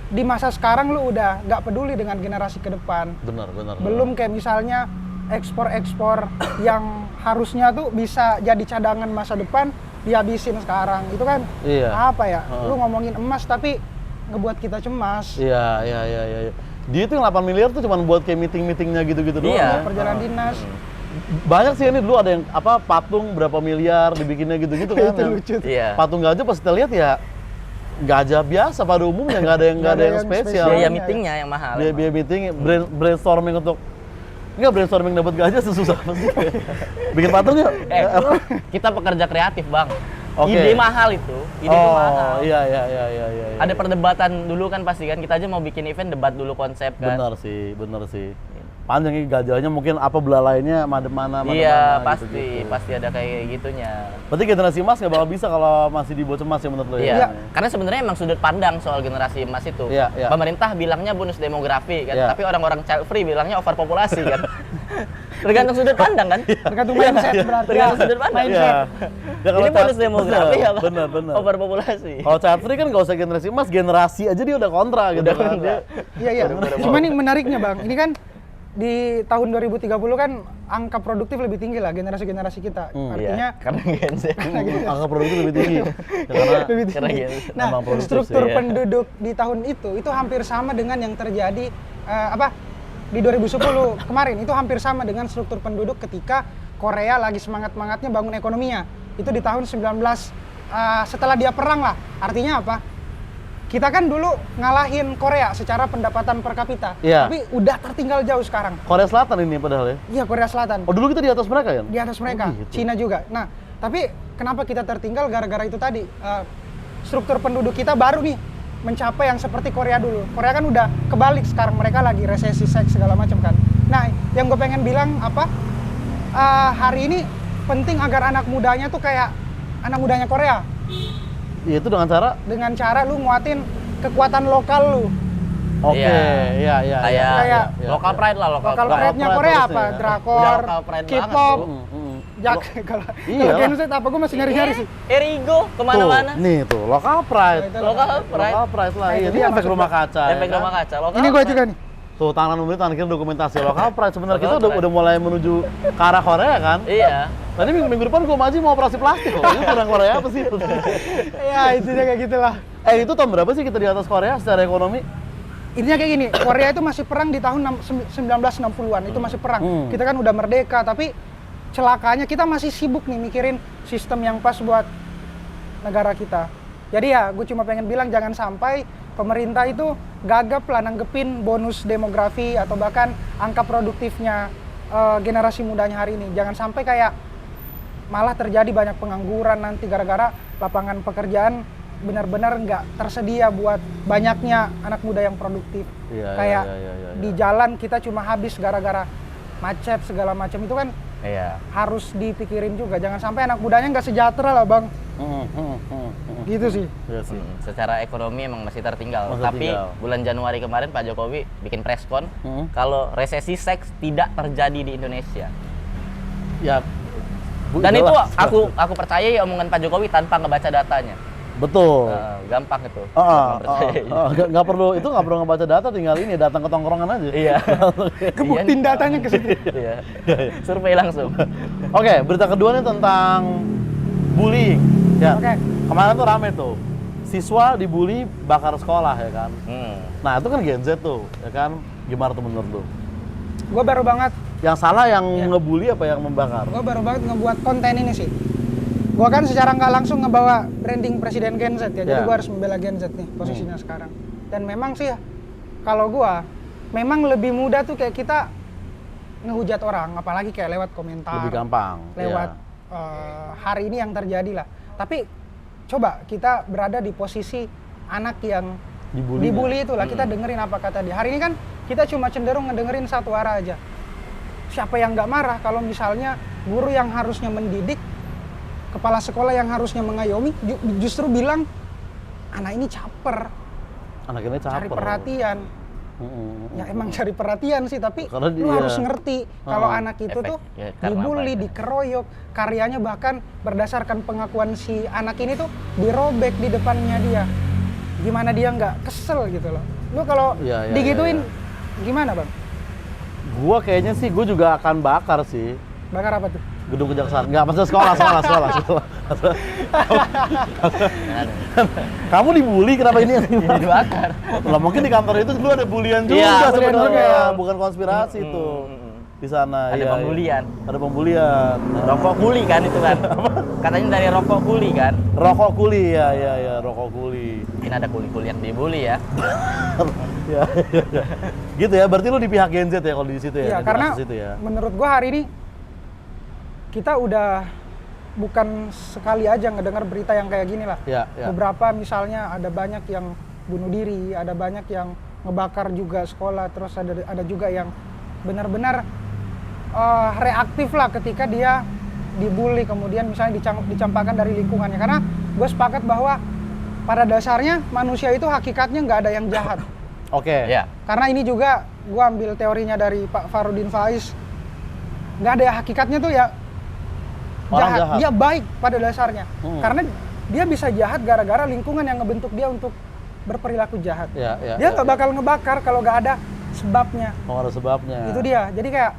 [SPEAKER 3] di masa sekarang lu udah nggak peduli dengan generasi ke depan.
[SPEAKER 1] Benar.
[SPEAKER 3] Belum kayak misalnya ekspor-ekspor yang harusnya tuh bisa jadi cadangan masa depan dihabisin sekarang. Itu kan
[SPEAKER 1] Iya.
[SPEAKER 3] apa ya? Lu ngomongin emas tapi ngebuat kita cemas.
[SPEAKER 1] Iya. Dia itu yang 8 miliar tuh cuma buat kayak meeting-meetingnya gitu-gitu doang.
[SPEAKER 2] Iya.
[SPEAKER 1] ya.
[SPEAKER 3] Perjalanan dinas.
[SPEAKER 1] Banyak sih ini dulu ada yang apa patung berapa miliar dibikinnya gitu-gitu kan.
[SPEAKER 3] Itu lucu.
[SPEAKER 2] Iya.
[SPEAKER 1] Patung gajah pas kita lihat ya gajah biasa pada umumnya nggak ada yang spesial.
[SPEAKER 3] Iya,
[SPEAKER 2] Biaya
[SPEAKER 3] iya.
[SPEAKER 2] meetingnya yang mahal.
[SPEAKER 1] Biaya meeting, brainstorming untuk nggak brainstorming dapat gajah susah pasti. Bikin patung yuk.
[SPEAKER 2] Kita pekerja kreatif, Bang.
[SPEAKER 1] Oke.
[SPEAKER 2] Ide mahal itu. Ide itu mahal.
[SPEAKER 1] Iya.
[SPEAKER 2] Ada perdebatan dulu kan pasti kan. Kita aja mau bikin event debat dulu konsep kan.
[SPEAKER 1] Benar sih. Panjang ini gajahnya mungkin apa belalainya mana
[SPEAKER 2] Iya,
[SPEAKER 1] mana,
[SPEAKER 2] pasti
[SPEAKER 1] gitu-gitu.
[SPEAKER 2] pasti ada kayak gitunya.
[SPEAKER 1] Berarti generasi emas nggak bakal bisa kalau masih dibuat cemas ya menurut lo
[SPEAKER 2] Iya.
[SPEAKER 1] ya?
[SPEAKER 2] Karena sebenarnya emang sudut pandang soal generasi emas itu.
[SPEAKER 1] Iya, iya.
[SPEAKER 2] Pemerintah bilangnya bonus demografi kan,
[SPEAKER 1] Iya.
[SPEAKER 2] tapi orang-orang child free bilangnya overpopulasi kan. Tergantung sudut pandang kan.
[SPEAKER 3] Tergantung mindset berarti.
[SPEAKER 2] Tergantung sudut pandang.
[SPEAKER 1] Iya. Ya, kalau
[SPEAKER 2] Ini bonus
[SPEAKER 1] child-
[SPEAKER 2] demografi
[SPEAKER 1] bener,
[SPEAKER 2] apa?
[SPEAKER 1] Bener.
[SPEAKER 2] Overpopulasi.
[SPEAKER 1] Kalau child free kan nggak usah generasi emas, generasi aja dia udah kontra gitu
[SPEAKER 2] Udah
[SPEAKER 1] kan.
[SPEAKER 2] kontra.
[SPEAKER 3] Iya. Cuma nih menariknya, Bang. Ini kan di tahun 2030 kan angka produktif lebih tinggi lah generasi-generasi kita. Artinya
[SPEAKER 2] Iya, karena Gen Z.
[SPEAKER 1] Angka produktif lebih tinggi. Ya, karena
[SPEAKER 3] lebih
[SPEAKER 2] Karena
[SPEAKER 3] tinggi.
[SPEAKER 2] Gen Z.
[SPEAKER 3] Nah,
[SPEAKER 1] Emang produktif
[SPEAKER 3] struktur
[SPEAKER 2] sih, ya.
[SPEAKER 3] penduduk di tahun itu hampir sama dengan yang terjadi di 2010 kemarin. Itu hampir sama dengan struktur penduduk ketika Korea lagi semangat-semangatnya bangun ekonominya. Itu di tahun 19 setelah dia perang lah. Artinya apa? Kita kan dulu ngalahin Korea secara pendapatan per kapita,
[SPEAKER 1] Iya.
[SPEAKER 3] tapi udah tertinggal jauh sekarang.
[SPEAKER 1] Korea Selatan ini padahal ya.
[SPEAKER 3] Iya, Korea Selatan.
[SPEAKER 1] Oh dulu kita di atas mereka ya?
[SPEAKER 3] Di atas mereka,
[SPEAKER 1] Oh, gitu.
[SPEAKER 3] Cina juga. Nah, tapi kenapa kita tertinggal gara-gara itu tadi? Struktur penduduk kita baru nih mencapai yang seperti Korea dulu. Korea kan udah kebalik sekarang, mereka lagi resesi seks segala macam kan. Nah, yang gue pengen bilang apa? Hari ini penting agar anak mudanya tuh kayak anak mudanya Korea.
[SPEAKER 1] Iya itu dengan cara
[SPEAKER 3] Dengan cara lu nguatin kekuatan lokal lu.
[SPEAKER 1] oke, iya.
[SPEAKER 2] Kayak local pride lah,
[SPEAKER 3] Lokal
[SPEAKER 1] Lokal
[SPEAKER 3] pride-nya
[SPEAKER 1] pride
[SPEAKER 3] Korea
[SPEAKER 1] harusnya
[SPEAKER 3] apa?
[SPEAKER 1] ya.
[SPEAKER 3] Drakor,
[SPEAKER 2] Udah lokal pride banget
[SPEAKER 3] K-pop,
[SPEAKER 2] tuh.
[SPEAKER 3] Jak, kalau
[SPEAKER 1] Iyalah.
[SPEAKER 3] Gen Z apa? Gue masih nyari-nyari sih.
[SPEAKER 2] Erigo kemana-mana.
[SPEAKER 1] Tuh, nih tuh, local pride.
[SPEAKER 3] Itu
[SPEAKER 2] Local pride.
[SPEAKER 1] Local pride lah.
[SPEAKER 3] Nah,
[SPEAKER 1] Iya,
[SPEAKER 3] itu
[SPEAKER 1] ini
[SPEAKER 3] dia
[SPEAKER 1] efek
[SPEAKER 3] maksud
[SPEAKER 1] rumah
[SPEAKER 3] gua.
[SPEAKER 1] kaca.
[SPEAKER 2] Efek
[SPEAKER 1] ya
[SPEAKER 2] rumah
[SPEAKER 1] kan?
[SPEAKER 2] kaca. Local
[SPEAKER 3] Ini gue
[SPEAKER 2] pride.
[SPEAKER 3] juga nih.
[SPEAKER 1] Tuh, tangan pemerintah akhirnya dokumentasi local pride. Sebenarnya kita
[SPEAKER 2] Local pride.
[SPEAKER 1] udah mulai menuju ke arah Korea kan?
[SPEAKER 2] Iya.
[SPEAKER 1] Tadi minggu depan gua Maji mau operasi plastik kok. Ini kurang Korea apa sih?
[SPEAKER 3] Ya, intinya kayak gitulah.
[SPEAKER 1] Itu tahun berapa sih kita di atas Korea secara ekonomi?
[SPEAKER 3] Intinya kayak gini, Korea itu masih perang di tahun 1960-an, itu masih perang. Kita kan udah merdeka, tapi celakanya kita masih sibuk nih mikirin sistem yang pas buat negara kita. Jadi ya, gue cuma pengen bilang jangan sampai pemerintah itu gagap lah nanggepin bonus demografi atau bahkan angka produktifnya generasi mudanya hari ini. Jangan sampai kayak malah terjadi banyak pengangguran nanti gara-gara lapangan pekerjaan benar-benar nggak tersedia buat banyaknya anak muda yang produktif.
[SPEAKER 1] Iya,
[SPEAKER 3] Kayak
[SPEAKER 1] iya.
[SPEAKER 3] di jalan kita cuma habis gara-gara macet segala macam itu kan
[SPEAKER 2] Iya.
[SPEAKER 3] harus dipikirin juga. Jangan sampai anak mudanya nggak sejahtera lah, Bang. Gitu sih.
[SPEAKER 1] Iya sih.
[SPEAKER 2] Secara ekonomi emang masih tertinggal.
[SPEAKER 1] Masih
[SPEAKER 2] Tapi
[SPEAKER 1] tertinggal.
[SPEAKER 2] bulan Januari kemarin Pak Jokowi bikin preskon
[SPEAKER 1] Kalau
[SPEAKER 2] kalau resesi seks tidak terjadi di Indonesia.
[SPEAKER 1] ya
[SPEAKER 2] Dan itu
[SPEAKER 1] jelas.
[SPEAKER 2] aku percaya ya omongan Pak Jokowi tanpa ngebaca datanya.
[SPEAKER 1] Betul.
[SPEAKER 2] Gampang itu.
[SPEAKER 1] Nggak perlu ngebaca data, tinggal ini datang ke tongkrongan aja.
[SPEAKER 2] Iya.
[SPEAKER 3] Kebuktiin datanya ke situ.
[SPEAKER 2] Iya. Survei langsung.
[SPEAKER 1] Oke, berita kedua nih tentang bullying. Ya.
[SPEAKER 3] Oke.
[SPEAKER 1] Kemarin tuh rame tuh. Siswa dibully bakar sekolah ya kan. Nah, itu kan Gen Z tuh, ya kan? Gimana tuh menurut lu?
[SPEAKER 3] Gue baru banget
[SPEAKER 1] Yang salah yang ngebully apa yang membakar?
[SPEAKER 3] ngebuat konten ini sih. Gue kan secara nggak langsung ngebawa branding presiden Gen Z ya, jadi
[SPEAKER 1] Ya.
[SPEAKER 3] gue harus membela Gen Z nih posisinya sekarang. Dan memang sih ya, kalau gue memang lebih mudah tuh kayak kita ngehujat orang, apalagi kayak lewat komentar,
[SPEAKER 1] Lebih gampang.
[SPEAKER 3] lewat hari ini yang terjadi lah. Tapi coba kita berada di posisi anak yang dibully itulah, kita dengerin apa kata dia. Hari ini kan kita cuma cenderung ngedengerin satu arah aja. Siapa yang nggak marah kalau misalnya guru yang harusnya mendidik, kepala sekolah yang harusnya mengayomi, justru bilang anak ini caper,
[SPEAKER 1] Anak ini caper.
[SPEAKER 3] cari perhatian. Ya emang cari perhatian sih, tapi
[SPEAKER 1] Karena
[SPEAKER 3] lu harus ngerti kalau anak itu
[SPEAKER 2] Efek.
[SPEAKER 3] tuh
[SPEAKER 2] Ya, karena
[SPEAKER 3] dibully,
[SPEAKER 2] apa ya?
[SPEAKER 3] dikeroyok, karyanya bahkan berdasarkan pengakuan si anak ini tuh dirobek di depannya dia. Gimana dia nggak kesel gitu loh. Lu kalau
[SPEAKER 1] Iya, iya,
[SPEAKER 3] digituin
[SPEAKER 1] iya,
[SPEAKER 3] gimana bang?
[SPEAKER 1] Gua kayaknya sih, gua juga akan bakar sih
[SPEAKER 3] Bakar apa tuh?
[SPEAKER 1] gedung kejaksaan. Enggak, maksudnya sekolah. Kamu dibully, kenapa ini yang
[SPEAKER 2] Dibakar.
[SPEAKER 1] Lah mungkin di kantor itu dulu ada bulian juga
[SPEAKER 2] Iya, bulian
[SPEAKER 1] sebenarnya,
[SPEAKER 3] juga.
[SPEAKER 1] bukan konspirasi tuh. Di sana
[SPEAKER 2] Ada
[SPEAKER 1] iya,
[SPEAKER 2] pembulian.
[SPEAKER 1] Ada pembulian.
[SPEAKER 2] Rokok kuli kan itu kan. Katanya dari rokok kuli kan.
[SPEAKER 1] Rokok kuli ya, rokok kuli.
[SPEAKER 2] Mungkin ada kuli-kuli yang dibully ya.
[SPEAKER 1] Ya. Gitu ya, berarti lu di pihak Gen Z ya kalau di situ ya.
[SPEAKER 3] Iya,
[SPEAKER 1] di
[SPEAKER 3] karena
[SPEAKER 1] kasus itu ya.
[SPEAKER 3] menurut gua hari ini kita udah bukan sekali aja ngedengar berita yang kayak gini lah.
[SPEAKER 1] Iya, iya.
[SPEAKER 3] Beberapa misalnya ada banyak yang bunuh diri, ada banyak yang ngebakar juga sekolah, terus ada juga yang benar-benar reaktif lah ketika dia dibully, kemudian misalnya dicampakkan dari lingkungannya. Karena gue sepakat bahwa pada dasarnya manusia itu hakikatnya nggak ada yang jahat.
[SPEAKER 1] Oke.
[SPEAKER 2] Ya.
[SPEAKER 3] Karena ini juga gue ambil teorinya dari Pak Farudin Faiz, nggak ada hakikatnya tuh ya
[SPEAKER 1] Orang jahat.
[SPEAKER 3] Dia baik pada dasarnya.
[SPEAKER 1] Hmm.
[SPEAKER 3] Karena dia bisa jahat gara-gara lingkungan yang ngebentuk dia untuk berperilaku jahat.
[SPEAKER 1] Ya,
[SPEAKER 3] Dia nggak bakal ngebakar kalau nggak ada sebabnya.
[SPEAKER 1] Oh, ada sebabnya.
[SPEAKER 3] Itu dia. Jadi kayak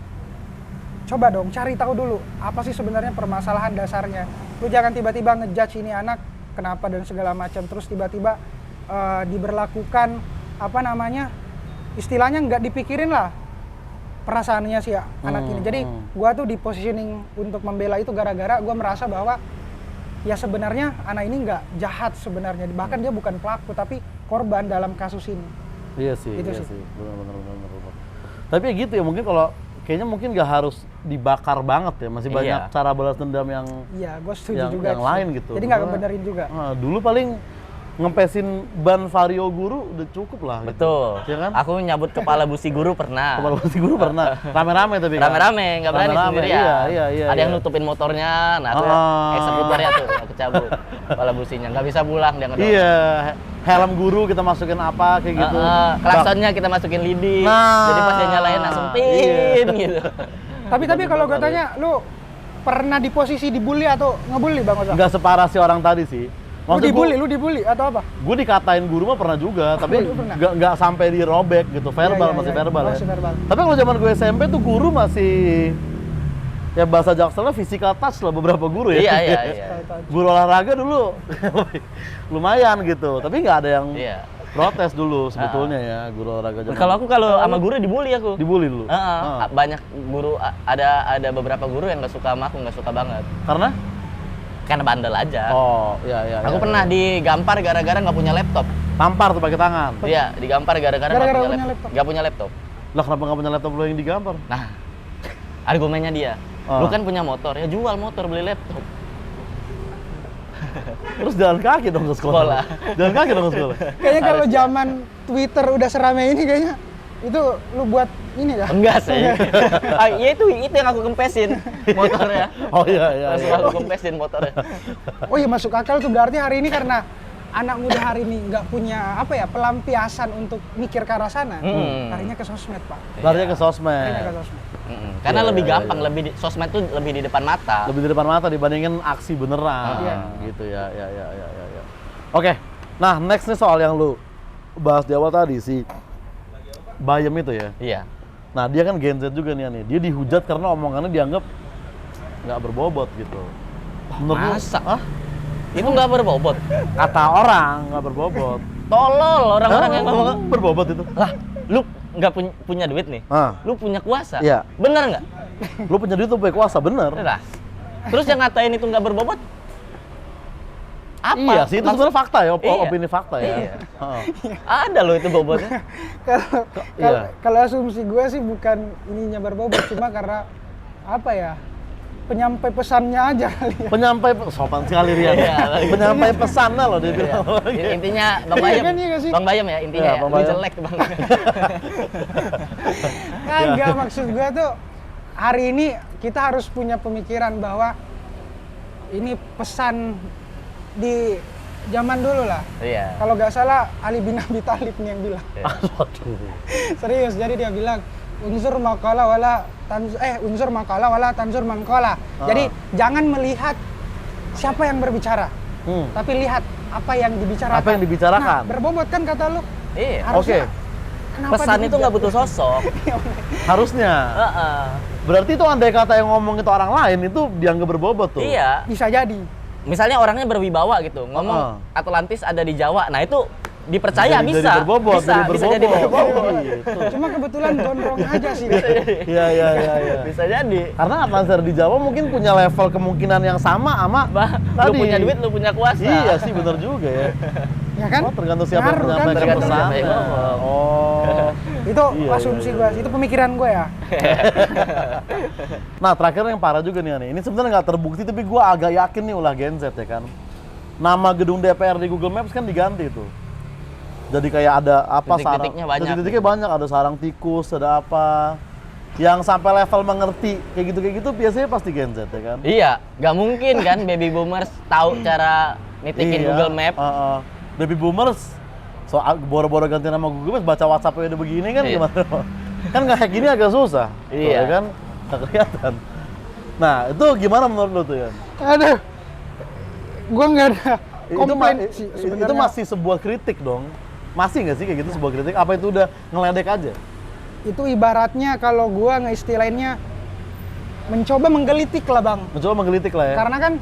[SPEAKER 3] coba dong cari tahu dulu apa sih sebenarnya permasalahan dasarnya. Lu jangan tiba-tiba ngejudge ini anak kenapa dan segala macam, terus tiba-tiba diberlakukan apa namanya, istilahnya nggak dipikirin lah perasaannya si anak ini. Jadi gua tuh di positioning untuk membela itu gara-gara gua merasa bahwa ya sebenarnya anak ini nggak jahat sebenarnya, bahkan dia bukan pelaku tapi korban dalam kasus ini.
[SPEAKER 1] Iya sih,
[SPEAKER 3] Itu
[SPEAKER 1] iya
[SPEAKER 3] sih.
[SPEAKER 1] sih. Benar. Tapi ya gitu ya, mungkin kalau kayaknya mungkin nggak harus dibakar banget ya, masih banyak
[SPEAKER 2] Iya.
[SPEAKER 1] cara balas dendam yang
[SPEAKER 3] Iya, gue setuju juga.
[SPEAKER 1] yang
[SPEAKER 3] sih.
[SPEAKER 1] lain gitu.
[SPEAKER 3] Jadi nggak
[SPEAKER 1] Misalnya,
[SPEAKER 3] ngebenerin juga.
[SPEAKER 1] Dulu paling ngempesin ban vario guru udah cukup lah. Gitu.
[SPEAKER 2] Betul.
[SPEAKER 1] Ya kan?
[SPEAKER 2] Aku nyabut kepala busi guru pernah.
[SPEAKER 1] Kepala busi guru pernah. Rame-rame tapi kan.
[SPEAKER 2] Rame-rame, nggak berani
[SPEAKER 1] Rame-rame,
[SPEAKER 2] sendirian.
[SPEAKER 1] Iya.
[SPEAKER 2] Ada yang nutupin motornya, nah aku eksekutornya tuh, aku cabut kepala businya, nggak bisa pulang dia ngedorong.
[SPEAKER 1] Iya, helm guru kita masukin apa kayak gitu.
[SPEAKER 2] Klaksonnya kita masukin lidi,
[SPEAKER 1] Nah,
[SPEAKER 2] jadi pas dia nyalain langsung pin
[SPEAKER 1] iya.
[SPEAKER 2] gitu.
[SPEAKER 3] Tapi kalau gue tanya, lu pernah di posisi dibully atau ngebully Bang Oza?
[SPEAKER 1] Nggak separah si orang tadi sih.
[SPEAKER 3] Lu dibully atau apa?
[SPEAKER 1] Gue dikatain guru mah pernah juga, tapi
[SPEAKER 3] Lu pernah?
[SPEAKER 1] nggak sampai dirobek gitu, verbal
[SPEAKER 3] Iya,
[SPEAKER 1] masih
[SPEAKER 3] iya.
[SPEAKER 1] verbal ya.
[SPEAKER 3] Masih verbal.
[SPEAKER 1] Tapi kalau zaman gue SMP tuh guru masih ya bahasa jakselnya physical touch lah beberapa guru ya.
[SPEAKER 2] Iya.
[SPEAKER 1] Guru olahraga dulu lumayan gitu, tapi nggak ada yang
[SPEAKER 2] Iya.
[SPEAKER 1] protes dulu sebetulnya ya guru olahraga zaman.
[SPEAKER 2] Kalau aku sama guru dibully aku.
[SPEAKER 1] dibully dulu.
[SPEAKER 2] Banyak guru, ada beberapa guru yang nggak suka sama aku, nggak suka banget. Karena bandel aja.
[SPEAKER 1] Oh, iya.
[SPEAKER 2] Aku pernah digampar gara-gara nggak punya laptop.
[SPEAKER 1] Tampar tuh pakai tangan.
[SPEAKER 2] Iya, digampar gara-gara nggak
[SPEAKER 3] Gara-gara
[SPEAKER 2] punya
[SPEAKER 3] punya
[SPEAKER 2] laptop. Nggak punya laptop.
[SPEAKER 1] Lah kenapa nggak punya laptop lo yang digampar?
[SPEAKER 2] Nah, argumennya dia, lu kan punya motor, ya jual motor beli laptop.
[SPEAKER 1] Terus jalan kaki dong ke sekolah. Jalan kaki dong ke sekolah.
[SPEAKER 3] Kayaknya kalau zaman Twitter udah serame ini kayaknya Itu lu buat ini ya?
[SPEAKER 2] Enggak sih. Iya itu yang aku kempesin motornya.
[SPEAKER 1] Oh iya iya.
[SPEAKER 2] Langsung
[SPEAKER 1] iya.
[SPEAKER 2] aku kempesin motornya.
[SPEAKER 3] Oh iya masuk akal tuh, berarti hari ini karena anak muda hari ini nggak punya apa ya pelampiasan untuk mikir ke arah sana, larinya ke sosmed Pak.
[SPEAKER 1] Larinya ke
[SPEAKER 3] Larinya ke
[SPEAKER 1] sosmed.
[SPEAKER 3] sosmed.
[SPEAKER 2] Karena
[SPEAKER 1] Iya,
[SPEAKER 2] lebih
[SPEAKER 1] iya,
[SPEAKER 2] gampang, sosmed tuh lebih di depan mata.
[SPEAKER 1] Lebih di depan mata dibandingin aksi beneran.
[SPEAKER 3] Iya.
[SPEAKER 1] Gitu ya. Ya. Oke. Nah, next nih soal yang lu bahas di awal tadi si Bayem itu ya.
[SPEAKER 2] Iya.
[SPEAKER 1] Nah, dia kan Gen Z juga nih. Dia dihujat karena omongannya dianggap nggak berbobot gitu. Menurut lu,
[SPEAKER 2] Masa? Itu nggak berbobot.
[SPEAKER 1] kata orang nggak berbobot.
[SPEAKER 2] Tolol orang-orang yang ngomong.
[SPEAKER 1] Berbobot itu.
[SPEAKER 2] Lah, lu nggak punya duit nih.
[SPEAKER 1] Ah.
[SPEAKER 2] Lu punya kuasa.
[SPEAKER 1] Iya.
[SPEAKER 2] Bener nggak?
[SPEAKER 1] Lu punya duit tuh punya kuasa, bener.
[SPEAKER 2] Lah. Terus yang ngatain itu nggak berbobot? Apa?
[SPEAKER 1] Iya sih, itu sebenarnya fakta ya,
[SPEAKER 2] Iya.
[SPEAKER 1] opini fakta ya.
[SPEAKER 2] Iya.
[SPEAKER 1] Heeh.
[SPEAKER 2] Ada loh itu bobotnya.
[SPEAKER 3] Kalau
[SPEAKER 1] Iya.
[SPEAKER 3] kalau asumsi gue sih bukan ininya berbobot, cuma karena apa ya? Penyampai pesannya aja kali ya.
[SPEAKER 1] Penyampai sopan sekali Rian.
[SPEAKER 2] Iya,
[SPEAKER 1] penyampai pesannya loh dia bilang.
[SPEAKER 2] Intinya Bang Bayem.
[SPEAKER 3] Iya nggak sih?
[SPEAKER 2] Bang Bayem ya intinya
[SPEAKER 1] Iya,
[SPEAKER 2] ya.
[SPEAKER 1] Bang
[SPEAKER 2] Lu
[SPEAKER 1] Bayem.
[SPEAKER 2] jelek Bang.
[SPEAKER 3] Kagak, maksud gue tuh hari ini kita harus punya pemikiran bahwa ini pesan di zaman dulu lah.
[SPEAKER 2] Iya.
[SPEAKER 3] Kalau nggak salah Ali bin Abi Thalib nih yang bilang.
[SPEAKER 1] Waduh.
[SPEAKER 3] Serius, jadi dia bilang unsur maqala wala unsur maqala wala tanzur mangqala. Jadi jangan melihat siapa yang berbicara, tapi lihat apa yang dibicarakan.
[SPEAKER 1] Apa yang dibicarakan?
[SPEAKER 3] Nah, berbobot kan kata lu.
[SPEAKER 2] Iya.
[SPEAKER 3] Harusnya.
[SPEAKER 1] Oke.
[SPEAKER 3] Kenapa
[SPEAKER 2] Pesan itu
[SPEAKER 3] dihujat?
[SPEAKER 2] nggak butuh sosok.
[SPEAKER 1] Harusnya.
[SPEAKER 2] Heeh.
[SPEAKER 1] Berarti itu andai kata yang ngomong itu orang lain itu dianggap berbobot tuh.
[SPEAKER 2] Iya.
[SPEAKER 3] Bisa jadi.
[SPEAKER 2] Misalnya orangnya berwibawa gitu, ngomong Atlantis ada di Jawa. Nah, itu dipercaya
[SPEAKER 1] Jadi
[SPEAKER 2] bisa.
[SPEAKER 1] berbobot,
[SPEAKER 2] bisa,
[SPEAKER 1] jadi
[SPEAKER 2] bisa jadi
[SPEAKER 1] berbobot.
[SPEAKER 2] berbobot.
[SPEAKER 1] Gitu.
[SPEAKER 3] Cuma kebetulan gondrong aja sih.
[SPEAKER 1] Iya.
[SPEAKER 2] Bisa jadi.
[SPEAKER 1] Karena Atlantis di Jawa mungkin punya level kemungkinan yang sama sama
[SPEAKER 2] Lu punya duit, lu punya kuasa.
[SPEAKER 1] Iya sih benar juga ya.
[SPEAKER 3] Ya kan?
[SPEAKER 1] Oh, tergantung siapa yang
[SPEAKER 3] Ngaruh kan?
[SPEAKER 1] menyampaikan
[SPEAKER 2] Tergantung
[SPEAKER 1] pesan.
[SPEAKER 2] siapa yang ngomong.
[SPEAKER 1] Oh.
[SPEAKER 3] Itu
[SPEAKER 1] Iya,
[SPEAKER 3] asumsi
[SPEAKER 1] iya,
[SPEAKER 3] gue, itu pemikiran gue ya.
[SPEAKER 1] Nah, terakhir yang parah juga nih. Ini sebenarnya nggak terbukti, tapi gue agak yakin nih ulah Gen Z ya kan. Nama gedung DPR di Google Maps kan diganti tuh. Jadi kayak ada apa
[SPEAKER 2] Titik-titiknya banyak.
[SPEAKER 1] Titik-titiknya banyak, ada sarang tikus, ada apa. Yang sampai level mengerti kayak gitu biasanya pasti Gen Z ya kan.
[SPEAKER 2] Iya, nggak mungkin kan baby boomers tahu cara nitikin Google Map.
[SPEAKER 1] Baby boomers boro-boro ganti nama Google Maps baca WhatsApp udah begini kan
[SPEAKER 2] Iya.
[SPEAKER 1] gimana? Kan nggak kayak gini agak susah.
[SPEAKER 2] Iya.
[SPEAKER 1] Tuh, ya kan? Nggak kelihatan. Nah, itu gimana menurut lu tuh ya?
[SPEAKER 3] Aduh. Gue nggak ada komplain sih
[SPEAKER 1] Itu
[SPEAKER 3] sebenarnya.
[SPEAKER 1] masih sebuah kritik dong. Masih nggak sih kayak gitu sebuah kritik? Apa itu udah ngeledek aja?
[SPEAKER 3] Itu ibaratnya kalau gua ngeistilahinnya mencoba menggelitik lah Bang.
[SPEAKER 1] Mencoba menggelitik lah ya.
[SPEAKER 3] Karena kan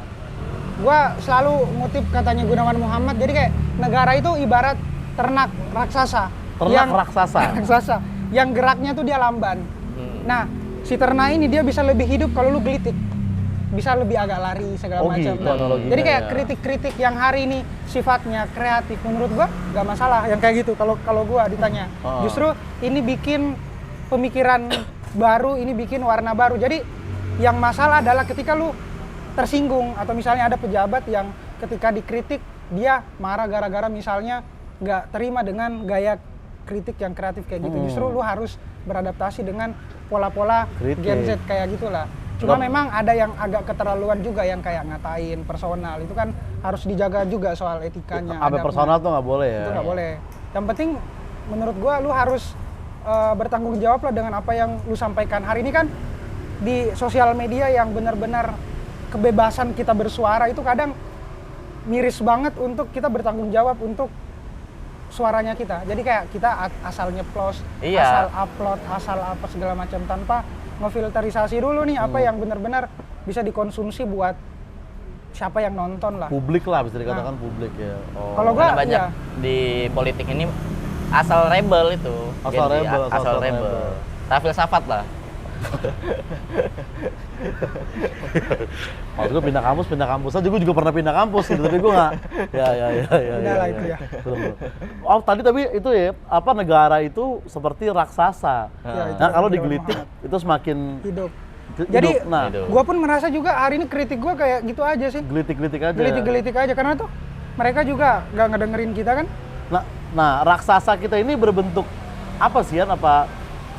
[SPEAKER 3] gua selalu ngutip katanya Gunawan Muhammad, jadi kayak negara itu ibarat ternak raksasa.
[SPEAKER 1] Ternak raksasa.
[SPEAKER 3] Raksasa yang geraknya tuh dia lamban. Nah, si ternak ini dia bisa lebih hidup kalau lu gelitik. Bisa lebih agak lari segala
[SPEAKER 1] Oh,
[SPEAKER 3] macam.
[SPEAKER 1] gitu analoginya
[SPEAKER 3] Jadi kayak
[SPEAKER 1] ya.
[SPEAKER 3] kritik-kritik yang hari ini sifatnya kreatif menurut gua nggak masalah yang kayak gitu kalau gua ditanya.
[SPEAKER 1] Oh.
[SPEAKER 3] Justru ini bikin pemikiran baru, ini bikin warna baru. Jadi yang masalah adalah ketika lu tersinggung atau misalnya ada pejabat yang ketika dikritik dia marah gara-gara misalnya nggak terima dengan gaya kritik yang kreatif kayak gitu. Justru lu harus beradaptasi dengan pola-pola
[SPEAKER 1] Kritik.
[SPEAKER 3] Gen Z kayak gitulah. Cuma
[SPEAKER 1] Nggak-
[SPEAKER 3] memang ada yang agak keterlaluan juga yang kayak ngatain personal. Itu kan harus dijaga juga soal etikanya.
[SPEAKER 1] Sampai
[SPEAKER 3] adabnya.
[SPEAKER 1] personal tuh nggak boleh ya.
[SPEAKER 3] Itu nggak boleh. Yang penting menurut gua lu harus bertanggung jawab lah dengan apa yang lu sampaikan. Hari ini kan di sosial media yang benar-benar kebebasan kita bersuara itu kadang miris banget untuk kita bertanggung jawab untuk suaranya kita. Jadi kayak kita asal nyeplos,
[SPEAKER 2] Iya.
[SPEAKER 3] asal upload, asal apa segala macam tanpa ngefilterisasi dulu nih apa yang benar-benar bisa dikonsumsi buat siapa yang nonton lah.
[SPEAKER 1] Publik lah bisa dikatakan publik ya. Oh.
[SPEAKER 3] Kalau gua-
[SPEAKER 2] Karena banyak
[SPEAKER 3] iya.
[SPEAKER 2] di politik ini asal rebel itu.
[SPEAKER 1] Asal
[SPEAKER 2] Gen Z,
[SPEAKER 1] rebel,
[SPEAKER 2] asal
[SPEAKER 1] asal
[SPEAKER 2] rebel.
[SPEAKER 1] rebel.
[SPEAKER 2] Rafil Safat lah.
[SPEAKER 1] Maksud gue pindah kampus aja, gue juga pernah pindah kampus gitu, tapi gue nggak, ya.
[SPEAKER 3] Udah lah itu ya.
[SPEAKER 1] Betul. Oh tapi itu ya, apa negara itu seperti raksasa.
[SPEAKER 3] Ya, itu
[SPEAKER 1] Nah kalau
[SPEAKER 3] Gunawan
[SPEAKER 1] digelitik
[SPEAKER 3] Muhammad.
[SPEAKER 1] itu semakin
[SPEAKER 3] Hidup.
[SPEAKER 1] hidup.
[SPEAKER 3] Jadi,
[SPEAKER 1] Nah,
[SPEAKER 2] Hidup.
[SPEAKER 3] Gua pun merasa juga hari ini kritik gua kayak gitu aja sih.
[SPEAKER 1] gelitik-gelitik aja.
[SPEAKER 3] Gelitik-gelitik aja karena tuh mereka juga nggak ngedengerin kita kan.
[SPEAKER 1] Nah, raksasa kita ini berbentuk apa sih kan? Apa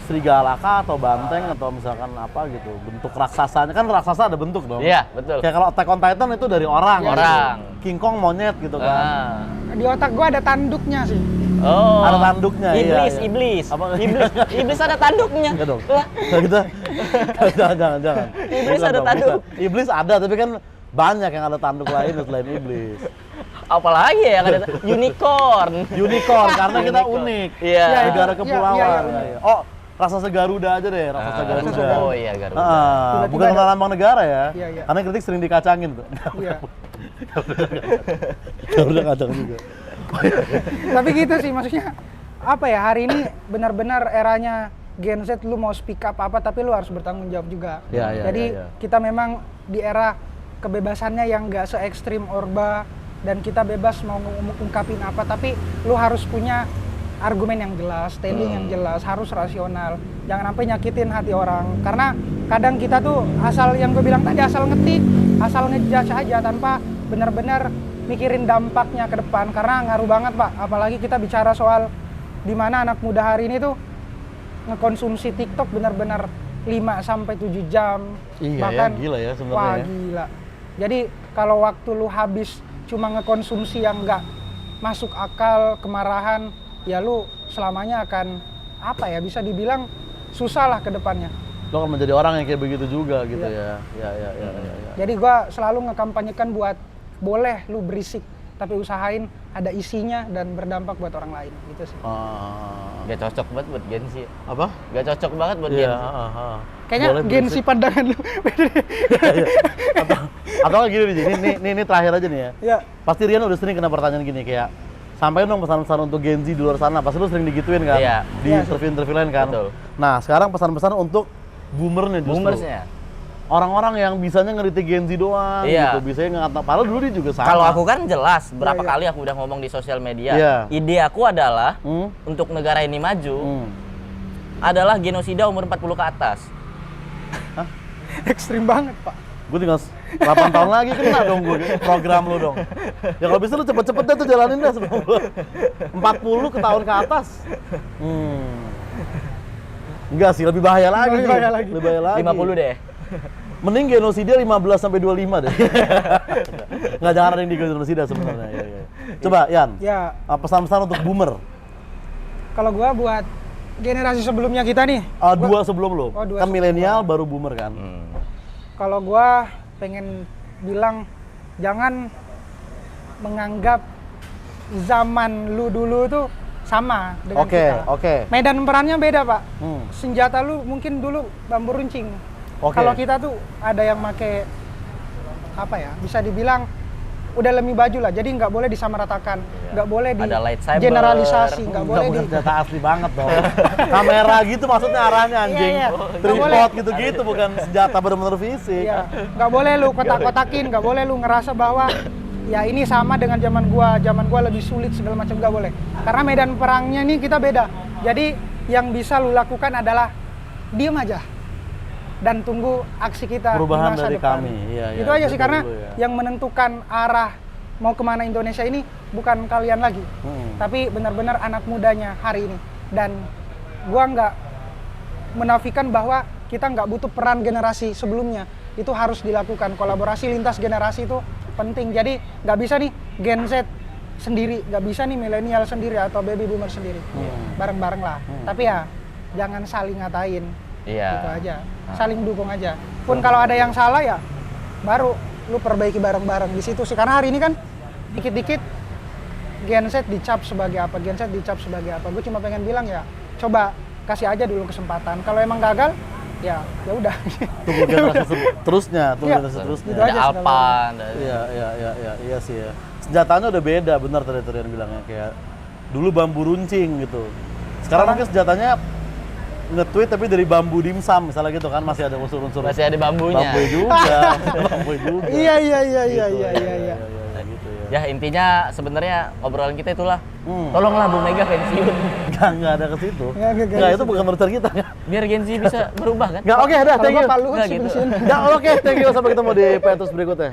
[SPEAKER 1] serigala kah atau banteng atau misalkan apa gitu? Bentuk raksasanya kan raksasa ada bentuk dong.
[SPEAKER 2] Iya, betul.
[SPEAKER 1] Kayak kalau Attack on Titan itu dari orang.
[SPEAKER 2] Orang.
[SPEAKER 1] Gitu. King Kong monyet gitu kan.
[SPEAKER 3] Di otak gua ada tanduknya sih.
[SPEAKER 2] Oh.
[SPEAKER 1] Ada tanduknya.
[SPEAKER 2] Iblis,
[SPEAKER 1] iya.
[SPEAKER 2] iblis.
[SPEAKER 1] Apa?
[SPEAKER 2] Iblis ada tanduknya.
[SPEAKER 1] Enggak dong.
[SPEAKER 2] Lah,
[SPEAKER 1] Kita jangan.
[SPEAKER 2] Iblis
[SPEAKER 1] Bukan
[SPEAKER 2] ada
[SPEAKER 1] dong,
[SPEAKER 2] tanduk.
[SPEAKER 1] bukan. Iblis ada tapi kan banyak yang ada tanduk lain selain iblis.
[SPEAKER 2] apalagi ya yang ada unicorn.
[SPEAKER 1] Unicorn karena kita
[SPEAKER 2] Unicorn.
[SPEAKER 1] unik.
[SPEAKER 2] Iya.
[SPEAKER 1] Negara
[SPEAKER 3] Iya,
[SPEAKER 1] kepulauan.
[SPEAKER 3] iya,
[SPEAKER 1] Iya, iya. Oh, raksasa Garuda aja deh, raksasa Garuda.
[SPEAKER 2] Oh iya, Garuda.
[SPEAKER 3] Tiba-tiba
[SPEAKER 1] Bukan
[SPEAKER 3] ada-
[SPEAKER 1] lambang negara ya.
[SPEAKER 3] Iya, iya.
[SPEAKER 1] Karena kritik sering dikacangin tuh.
[SPEAKER 3] Iya.
[SPEAKER 1] Garuda kacang juga.
[SPEAKER 3] Tapi gitu sih maksudnya apa ya, hari ini benar-benar eranya Gen Z, lu mau speak up apa tapi lu harus bertanggung jawab juga.
[SPEAKER 1] Iya, iya,
[SPEAKER 3] Jadi
[SPEAKER 1] iya, iya.
[SPEAKER 3] kita memang di era kebebasannya yang nggak se ekstrim Orba dan kita bebas mau ungkapin apa tapi lu harus punya argumen yang jelas, standing yang jelas, harus rasional. Jangan sampai nyakitin hati orang. Karena kadang kita tuh asal yang gue bilang tadi asal ngetik, asal ngejudge aja tanpa benar-benar mikirin dampaknya ke depan karena ngaruh banget, Pak. Apalagi kita bicara soal di mana anak muda hari ini tuh ngekonsumsi TikTok benar-benar 5 sampai 7 jam.
[SPEAKER 1] Iya
[SPEAKER 3] Bahkan
[SPEAKER 1] ya, gila ya sebenarnya.
[SPEAKER 3] wah,
[SPEAKER 1] ya.
[SPEAKER 3] gila. Jadi kalau waktu lu habis cuma ngekonsumsi yang nggak masuk akal, kemarahan, ya lu selamanya akan apa ya, bisa dibilang susah lah ke depannya.
[SPEAKER 1] Lo kan menjadi orang yang kayak begitu juga gitu
[SPEAKER 3] Iya.
[SPEAKER 1] ya. Ya.
[SPEAKER 3] Jadi gua selalu ngekampanyekan buat boleh lu berisik, tapi usahain ada isinya dan berdampak buat orang lain gitu sih.
[SPEAKER 2] Gak cocok banget buat Gen Z.
[SPEAKER 1] Apa?
[SPEAKER 2] Gak cocok banget buat
[SPEAKER 1] Iya,
[SPEAKER 2] Gen Z.
[SPEAKER 3] Kayaknya
[SPEAKER 1] Boleh
[SPEAKER 3] Gen Z
[SPEAKER 1] berisik.
[SPEAKER 3] pandangan lu.
[SPEAKER 1] Iya. atau gini nih, ini terakhir aja nih ya.
[SPEAKER 3] Ya.
[SPEAKER 1] Pasti Rian udah sering kena pertanyaan gini kayak sampai dong pesan-pesan untuk Gen Z di luar sana. Pasti lu sering digituin kan?
[SPEAKER 2] Iya.
[SPEAKER 1] Di
[SPEAKER 3] Iya,
[SPEAKER 1] interview-interview lain kan?
[SPEAKER 2] Betul.
[SPEAKER 1] Nah, sekarang pesan-pesan untuk boomernya justru.
[SPEAKER 2] Boomersnya.
[SPEAKER 1] Orang-orang yang bisanya ngeritik Gen Z doang
[SPEAKER 2] Iya.
[SPEAKER 1] gitu. Bisanya ngata padahal dulu dia juga sama.
[SPEAKER 2] Kalau aku kan jelas berapa
[SPEAKER 3] Iya, iya.
[SPEAKER 2] kali aku udah ngomong di sosial media.
[SPEAKER 1] Iya.
[SPEAKER 2] Ide aku adalah
[SPEAKER 1] Hmm?
[SPEAKER 2] untuk negara ini maju
[SPEAKER 1] Hmm.
[SPEAKER 2] adalah genosida umur 40 ke atas.
[SPEAKER 3] Ekstrim banget, Pak.
[SPEAKER 1] Gue tinggal 8 tahun lagi kena dong gue program lu dong. Ya kalau bisa lu cepet-cepet deh tuh jalanin dah sebelum lu 40 ke tahun ke atas. Enggak sih, lebih bahaya lagi.
[SPEAKER 3] Lebih bahaya lagi.
[SPEAKER 1] Lebih bahaya lagi.
[SPEAKER 2] 50 deh.
[SPEAKER 1] Mending genosida 15 sampai 25 deh. Enggak, jangan ada yang di genosida sebenarnya. Ya, ya. Coba Yan,
[SPEAKER 3] Ya,
[SPEAKER 1] pesan-pesan untuk boomer.
[SPEAKER 3] kalau gua buat generasi sebelumnya kita nih,
[SPEAKER 1] Dua sebelum lo.
[SPEAKER 3] Oh, dua
[SPEAKER 1] Kan
[SPEAKER 3] sebelum
[SPEAKER 1] milenial baru boomer kan.
[SPEAKER 3] kalau gua pengen bilang jangan menganggap zaman lu dulu tuh sama dengan
[SPEAKER 1] Oke,
[SPEAKER 3] kita.
[SPEAKER 1] oke.
[SPEAKER 3] Medan perannya beda, Pak.
[SPEAKER 1] Hmm.
[SPEAKER 3] Senjata lu mungkin dulu bambu runcing.
[SPEAKER 1] Oke.
[SPEAKER 3] Kalau kita tuh ada yang make apa ya? Bisa dibilang udah lebih baju lah. Jadi nggak boleh disamaratakan, nggak boleh di
[SPEAKER 2] Ada lightsaber.
[SPEAKER 3] generalisasi, nggak boleh
[SPEAKER 1] bukan
[SPEAKER 3] di
[SPEAKER 1] senjata asli banget dong. Kamera gitu maksudnya arahnya anjing.
[SPEAKER 3] Iya, iya. Nggak
[SPEAKER 1] Tripod
[SPEAKER 3] boleh.
[SPEAKER 1] gitu-gitu bukan senjata benar-benar fisik.
[SPEAKER 3] Iya, nggak boleh lu kotak-kotakin, nggak boleh lu ngerasa bahwa ya ini sama dengan zaman gua lebih sulit segala macam, nggak boleh. Karena medan perangnya nih kita beda. Jadi yang bisa lu lakukan adalah diem aja dan tunggu aksi kita
[SPEAKER 1] Perubahan
[SPEAKER 3] di masa
[SPEAKER 1] dari
[SPEAKER 3] depan.
[SPEAKER 1] kami. Iya, iya,
[SPEAKER 3] Itu aja
[SPEAKER 1] itu
[SPEAKER 3] sih, karena
[SPEAKER 1] dulu ya.
[SPEAKER 3] yang menentukan arah mau kemana Indonesia ini bukan kalian lagi, tapi benar-benar anak mudanya hari ini. Dan gua nggak menafikan bahwa kita nggak butuh peran generasi sebelumnya. Itu harus dilakukan, kolaborasi lintas generasi itu penting. Jadi nggak bisa nih Gen Z sendiri, nggak bisa nih milenial sendiri atau baby boomer sendiri, bareng-bareng lah. Tapi ya jangan saling ngatain,
[SPEAKER 2] Iya.
[SPEAKER 3] gitu aja, saling dukung aja. Pun kalau ada yang salah ya baru lu perbaiki bareng-bareng di situ sih. Karena hari ini kan dikit-dikit Gen Z dicap sebagai apa, Gen Z dicap sebagai apa. Gue cuma pengen bilang ya coba kasih aja dulu kesempatan. Kalau emang gagal ya udah.
[SPEAKER 1] Tunggu generasi terusnya, tunggu
[SPEAKER 3] Iya.
[SPEAKER 1] generasi terusnya.
[SPEAKER 3] Itu
[SPEAKER 2] Ada
[SPEAKER 3] aja
[SPEAKER 2] apa?
[SPEAKER 1] Iya sih ya. Senjatanya udah beda, benar tadi Rian bilangnya kayak dulu bambu runcing gitu. Sekarang mungkin senjatanya nge-tweet tapi dari bambu dimsum misalnya gitu kan, masih ada unsur-unsur
[SPEAKER 2] Masih ada bambunya.
[SPEAKER 1] bambu juga. Bambu juga.
[SPEAKER 3] Iya
[SPEAKER 1] Gitu,
[SPEAKER 3] iya.
[SPEAKER 1] gitu ya.
[SPEAKER 2] Ya intinya sebenarnya obrolan kita itulah. Tolonglah Bu Mega pensiun.
[SPEAKER 1] Enggak ada ke situ.
[SPEAKER 3] Nggak ke
[SPEAKER 1] Enggak, itu
[SPEAKER 3] situ.
[SPEAKER 1] bukan urusan kita.
[SPEAKER 2] Biar Gen Z bisa berubah kan?
[SPEAKER 1] Enggak, oke, dah,
[SPEAKER 3] Kalau
[SPEAKER 1] thank
[SPEAKER 3] gua
[SPEAKER 1] you.
[SPEAKER 3] Pak Luhut
[SPEAKER 2] Nggak
[SPEAKER 3] sih
[SPEAKER 2] gitu.
[SPEAKER 3] pensiun.
[SPEAKER 1] Enggak, oke, thank you. Sampai ketemu di Petrus berikutnya.